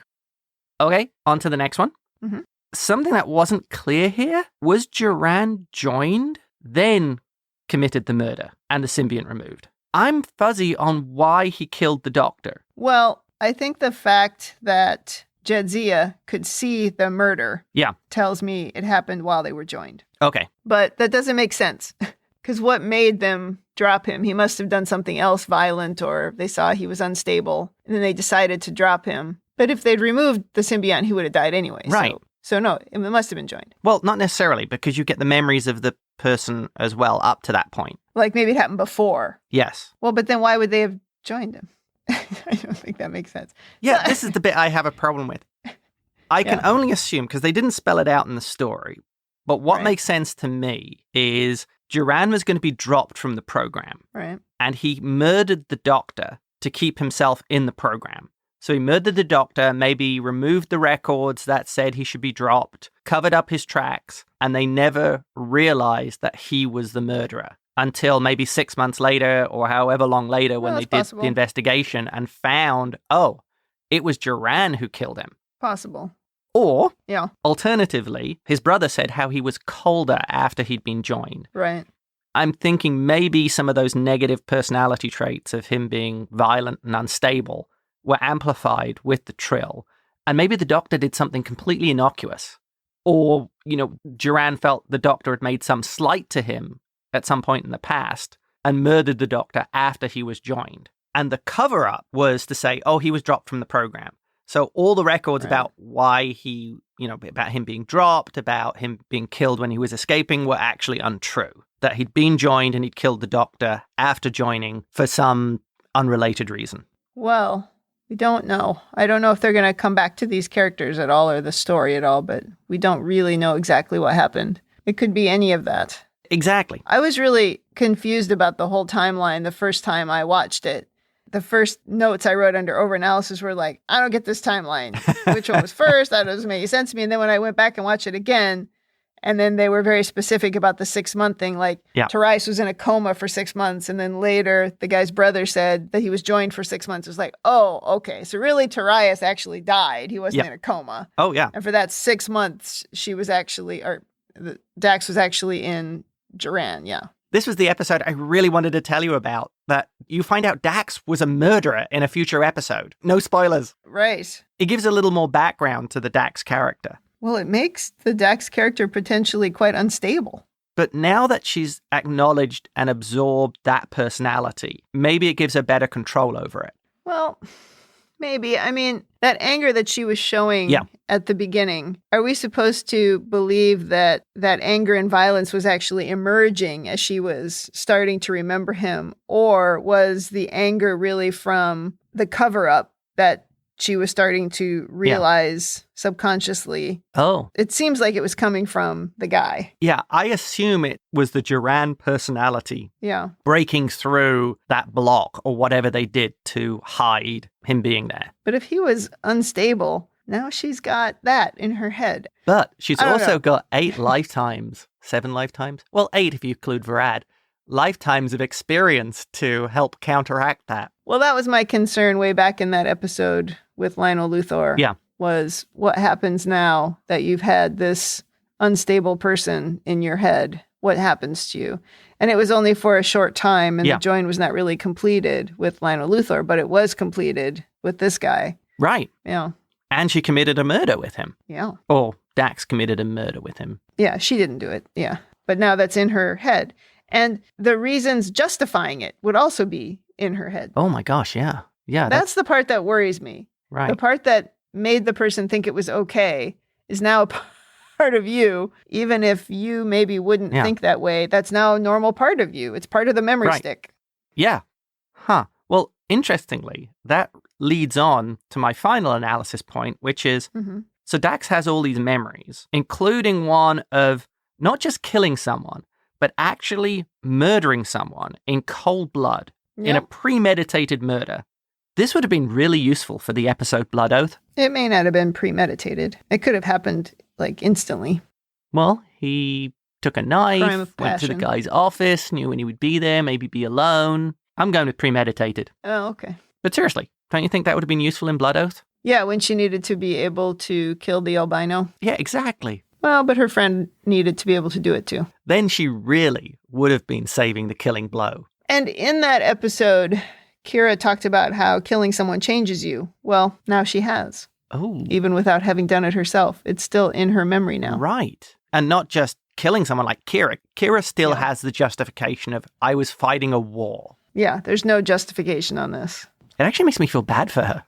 Speaker 2: Okay, on to the next one.
Speaker 1: Mm-hmm.
Speaker 2: Something that wasn't clear here, was Duran joined, then committed the murder, and the symbiont removed? I'm fuzzy on why he killed the doctor.
Speaker 1: Well, I think the fact that Jadzia could see the murder tells me it happened while they were joined.
Speaker 2: Okay.
Speaker 1: But that doesn't make sense. Because what made them drop him? He must have done something else violent, or they saw he was unstable, and then they decided to drop him. But if they'd removed the symbiont, he would have died anyway.
Speaker 2: Right.
Speaker 1: So no, it must have been joined.
Speaker 2: Well, not necessarily, because you get the memories of the person as well up to that point.
Speaker 1: Like maybe it happened before.
Speaker 2: Yes.
Speaker 1: Well, but then why would they have joined him? I don't think that makes sense.
Speaker 2: Yeah, this is the bit I have a problem with. I can only assume, because they didn't spell it out in the story, but what makes sense to me is Duran was going to be dropped from the program.
Speaker 1: Right.
Speaker 2: And he murdered the doctor to keep himself in the program. So he murdered the doctor, maybe removed the records that said he should be dropped, covered up his tracks, and they never realized that he was the murderer until maybe 6 months later or however long later when they did the investigation and found, oh, it was Duran who killed him.
Speaker 1: Possible.
Speaker 2: Or, alternatively, his brother said how he was colder after he'd been joined.
Speaker 1: Right.
Speaker 2: I'm thinking maybe some of those negative personality traits of him being violent and unstable were amplified with the Trill. And maybe the doctor did something completely innocuous. Or, Duran felt the doctor had made some slight to him at some point in the past and murdered the doctor after he was joined. And the cover-up was to say, oh, he was dropped from the program. So all the records about why he, about him being dropped, about him being killed when he was escaping were actually untrue. That he'd been joined and he'd killed the doctor after joining for some unrelated reason.
Speaker 1: Well, we don't know. I don't know if they're going to come back to these characters at all or the story at all, but we don't really know exactly what happened. It could be any of that.
Speaker 2: Exactly.
Speaker 1: I was really confused about the whole timeline the first time I watched it. The first notes I wrote under overanalysis were like, I don't get this timeline. Which one was first? That doesn't make any sense to me. And then when I went back and watched it again, and then they were very specific about the 6-month thing, like Therese was in a coma for 6 months. And then later, the guy's brother said that he was joined for 6 months. It was like, oh, okay. So really, Therese actually died. He wasn't in a coma.
Speaker 2: Oh, yeah.
Speaker 1: And for that 6 months, she was actually, Dax was actually in Duran,
Speaker 2: This was the episode I really wanted to tell you about, that you find out Dax was a murderer in a future episode. No spoilers.
Speaker 1: Right.
Speaker 2: It gives a little more background to the Dax character.
Speaker 1: Well, it makes the Dax character potentially quite unstable.
Speaker 2: But now that she's acknowledged and absorbed that personality, maybe it gives her better control over it.
Speaker 1: Well, maybe. I mean, that anger that she was showing at the beginning, are we supposed to believe that that anger and violence was actually emerging as she was starting to remember him? Or was the anger really from the cover-up that she was starting to realize subconsciously?
Speaker 2: Oh.
Speaker 1: It seems like it was coming from the guy.
Speaker 2: Yeah, I assume it was the Duran personality breaking through that block or whatever they did to hide him being there.
Speaker 1: But if he was unstable, now she's got that in her head.
Speaker 2: But she's also got 8 lifetimes, 7 lifetimes? Well, 8 if you include Varad. Lifetimes of experience to help counteract that.
Speaker 1: Well, that was my concern way back in that episode with Lionel Luthor.
Speaker 2: Yeah.
Speaker 1: Was what happens now that you've had this unstable person in your head? What happens to you? And it was only for a short time, and the join was not really completed with Lionel Luthor, but it was completed with this guy.
Speaker 2: Right.
Speaker 1: Yeah.
Speaker 2: And she committed a murder with him.
Speaker 1: Yeah.
Speaker 2: Or Dax committed a murder with him.
Speaker 1: Yeah, she didn't do it. Yeah. But now that's in her head. And the reasons justifying it would also be in her head.
Speaker 2: Oh my gosh, yeah. Yeah.
Speaker 1: That's the part that worries me.
Speaker 2: Right.
Speaker 1: The part that made the person think it was okay is now a part of you, even if you maybe wouldn't think that way. That's now a normal part of you. It's part of the memory stick.
Speaker 2: Yeah. Huh. Well, interestingly, that leads on to my final analysis point, which is, so Dax has all these memories, including one of not just killing someone, but actually murdering someone in cold blood, in a premeditated murder. This would have been really useful for the episode Blood Oath.
Speaker 1: It may not have been premeditated. It could have happened, like, instantly.
Speaker 2: Well, he took a knife, went to the guy's office, knew when he would be there, maybe be alone. I'm going with premeditated.
Speaker 1: Oh, okay.
Speaker 2: But seriously, don't you think that would have been useful in Blood Oath?
Speaker 1: Yeah, when she needed to be able to kill the albino.
Speaker 2: Yeah, exactly.
Speaker 1: Well, but her friend needed to be able to do it too.
Speaker 2: Then she really would have been saving the killing blow.
Speaker 1: And in that episode, Kira talked about how killing someone changes you. Well, now she has.
Speaker 2: Oh.
Speaker 1: Even without having done it herself. It's still in her memory now.
Speaker 2: Right. And not just killing someone like Kira. Kira still has the justification of, I was fighting a war.
Speaker 1: Yeah, there's no justification on this.
Speaker 2: It actually makes me feel bad for her.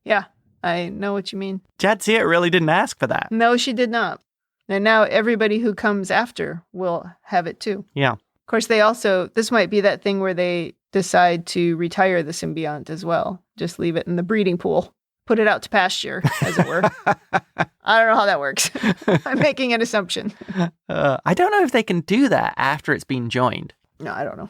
Speaker 1: Yeah, I know what you mean.
Speaker 2: Jadzia really didn't ask for that.
Speaker 1: No, she did not. And now everybody who comes after will have it too.
Speaker 2: Yeah.
Speaker 1: Of course, this might be that thing where they decide to retire the symbiont as well. Just leave it in the breeding pool. Put it out to pasture, as it were. I don't know how that works. I'm making an assumption.
Speaker 2: I don't know if they can do that after it's been joined.
Speaker 1: No, I don't know.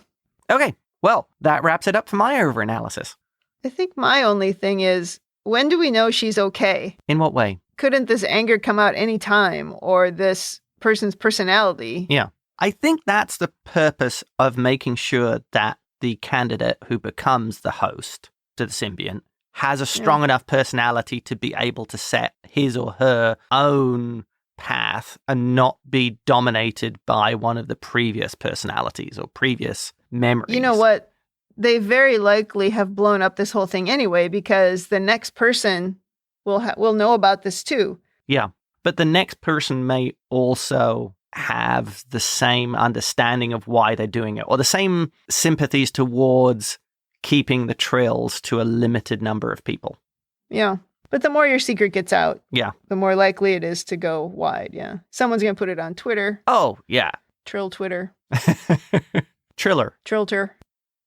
Speaker 2: Okay, well, that wraps it up for my overanalysis.
Speaker 1: I think my only thing is, when do we know she's okay?
Speaker 2: In what way?
Speaker 1: Couldn't this anger come out any time, or this person's personality?
Speaker 2: Yeah. I think that's the purpose of making sure that the candidate who becomes the host to the symbiont has a strong enough personality to be able to set his or her own path and not be dominated by one of the previous personalities or previous memories.
Speaker 1: You know what? They very likely have blown up this whole thing anyway, because the next person will know about this too.
Speaker 2: Yeah, but the next person may also have the same understanding of why they're doing it, or the same sympathies towards keeping the Trills to a limited number of people.
Speaker 1: Yeah, but the more your secret gets out,
Speaker 2: the
Speaker 1: more likely it is to go wide. Yeah, someone's going to put it on Twitter.
Speaker 2: Oh, yeah.
Speaker 1: Trill Twitter.
Speaker 2: Triller.
Speaker 1: Trillter.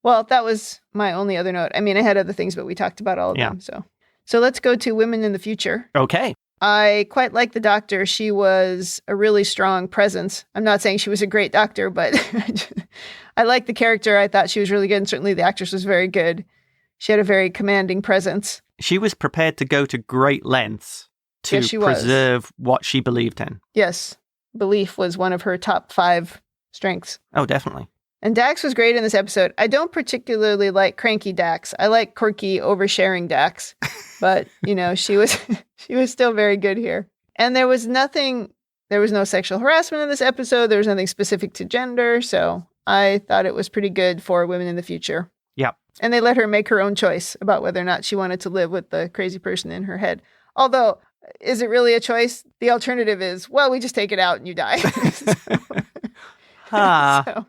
Speaker 1: Well, that was my only other note. I mean, I had other things, but we talked about all of them. So let's go to women in the future.
Speaker 2: Okay.
Speaker 1: I quite like the doctor. She was a really strong presence. I'm not saying she was a great doctor, but I like the character. I thought she was really good, and certainly the actress was very good. She had a very commanding presence.
Speaker 2: She was prepared to go to great lengths to preserve what she believed in.
Speaker 1: Yes. Belief was one of her top 5 strengths.
Speaker 2: Oh, definitely.
Speaker 1: And Dax was great in this episode. I don't particularly like cranky Dax. I like quirky, oversharing Dax. But, she was still very good here. And there was no sexual harassment in this episode. There was nothing specific to gender. So I thought it was pretty good for women in the future.
Speaker 2: Yeah.
Speaker 1: And they let her make her own choice about whether or not she wanted to live with the crazy person in her head. Although, is it really a choice? The alternative is, well, we just take it out and you die. So,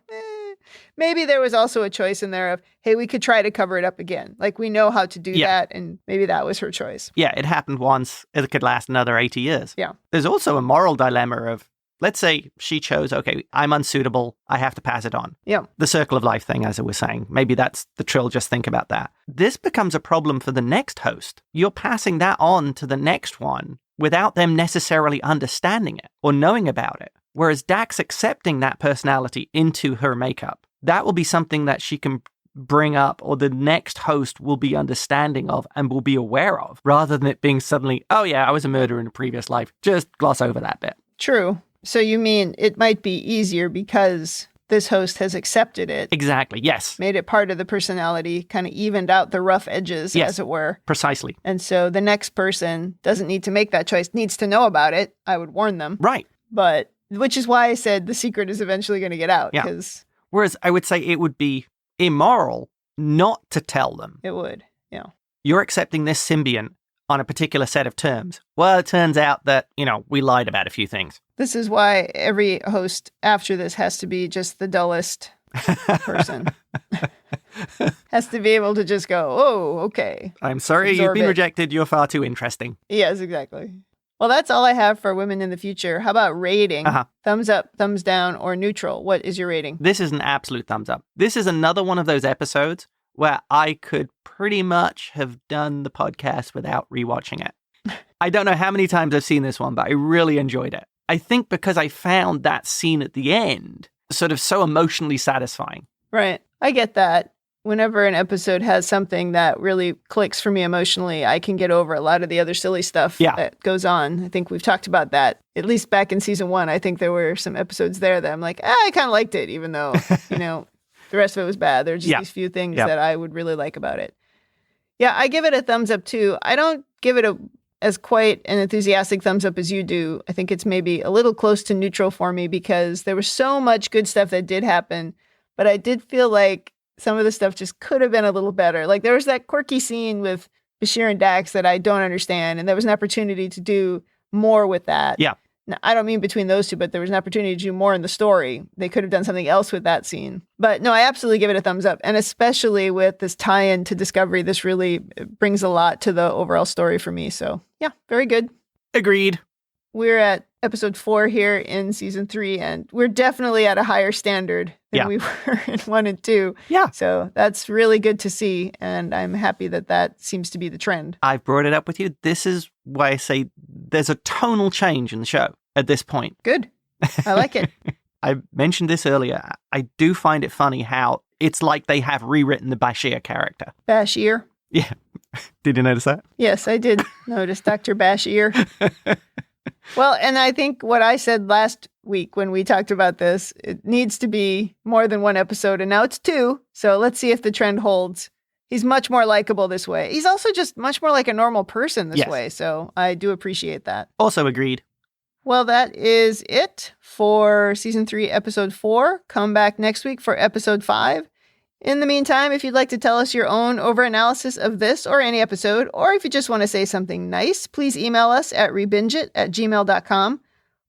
Speaker 1: maybe there was also a choice in there of, hey, we could try to cover it up again. Like, we know how to do that, and maybe that was her choice.
Speaker 2: Yeah, it happened once. It could last another 80 years.
Speaker 1: Yeah.
Speaker 2: There's also a moral dilemma of, let's say she chose, okay, I'm unsuitable, I have to pass it on.
Speaker 1: Yeah.
Speaker 2: The circle of life thing, as I was saying. Maybe that's the Trill, just think about that. This becomes a problem for the next host. You're passing that on to the next one without them necessarily understanding it or knowing about it. Whereas Dax accepting that personality into her makeup, that will be something that she can bring up or the next host will be understanding of and will be aware of, rather than it being suddenly, oh yeah, I was a murderer in a previous life. Just gloss over that bit.
Speaker 1: True. So you mean it might be easier because this host has accepted it.
Speaker 2: Exactly, yes.
Speaker 1: Made it part of the personality, kind of evened out the rough edges, as it were.
Speaker 2: Precisely.
Speaker 1: And so the next person doesn't need to make that choice, needs to know about it. I would warn them.
Speaker 2: Right.
Speaker 1: But, which is why I said the secret is eventually going to get out.
Speaker 2: Yeah. Whereas I would say it would be immoral not to tell them.
Speaker 1: It would, yeah.
Speaker 2: You're accepting this symbiont on a particular set of terms. Well, it turns out that, we lied about a few things.
Speaker 1: This is why every host after this has to be just the dullest person. Has to be able to just go, oh, okay.
Speaker 2: I'm sorry,
Speaker 1: Absorb
Speaker 2: you've been
Speaker 1: it.
Speaker 2: rejected. You're far too interesting.
Speaker 1: Yes, exactly. Well, that's all I have for women in the future. How about rating? Thumbs up, thumbs down, or neutral? What is your rating?
Speaker 2: This is an absolute thumbs up. This is another one of those episodes where I could pretty much have done the podcast without rewatching it. I don't know how many times I've seen this one, but I really enjoyed it. I think because I found that scene at the end sort of so emotionally satisfying.
Speaker 1: Right. I get that. Whenever an episode has something that really clicks for me emotionally, I can get over a lot of the other silly stuff that goes on. I think we've talked about that, at least back in season 1. I think there were some episodes there that I'm like, I kind of liked it, even though, the rest of it was bad. There are just these few things that I would really like about it. Yeah, I give it a thumbs up too. I don't give it as quite an enthusiastic thumbs up as you do. I think it's maybe a little close to neutral for me because there was so much good stuff that did happen, but I did feel like some of the stuff just could have been a little better. Like there was that quirky scene with Bashir and Dax that I don't understand, and there was an opportunity to do more with that.
Speaker 2: Yeah.
Speaker 1: Now, I don't mean between those two, but there was an opportunity to do more in the story. They could have done something else with that scene. But no, I absolutely give it a thumbs up. And especially with this tie-in to Discovery, this really brings a lot to the overall story for me. So yeah, very good.
Speaker 2: Agreed.
Speaker 1: We're at episode 4 here in season 3, and we're definitely at a higher standard than we were in 1 and 2.
Speaker 2: Yeah.
Speaker 1: So that's really good to see, and I'm happy that seems to be the trend.
Speaker 2: I've brought it up with you. This is why I say there's a tonal change in the show at this point.
Speaker 1: Good. I like it.
Speaker 2: I mentioned this earlier. I do find it funny how it's like they have rewritten the Bashir character.
Speaker 1: Bashir?
Speaker 2: Yeah. Did you notice that?
Speaker 1: Yes, I did notice Dr. Bashir. Well, and I think what I said last week when we talked about this, it needs to be more than 1 episode, and now it's 2. So let's see if the trend holds. He's much more likable this way. He's also just much more like a normal person this way. So I do appreciate that.
Speaker 2: Also agreed.
Speaker 1: Well, that is it for season 3, episode 4. Come back next week for episode 5. In the meantime, if you'd like to tell us your own overanalysis of this or any episode, or if you just want to say something nice, please email us at rebingeit@gmail.com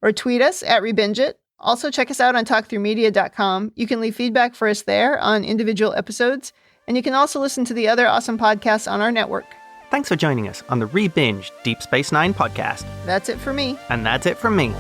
Speaker 1: or tweet us at rebingeit. Also, check us out on talkthroughmedia.com. You can leave feedback for us there on individual episodes, and you can also listen to the other awesome podcasts on our network.
Speaker 2: Thanks for joining us on the Rebinge Deep Space Nine podcast.
Speaker 1: That's it for me.
Speaker 2: And that's it from me.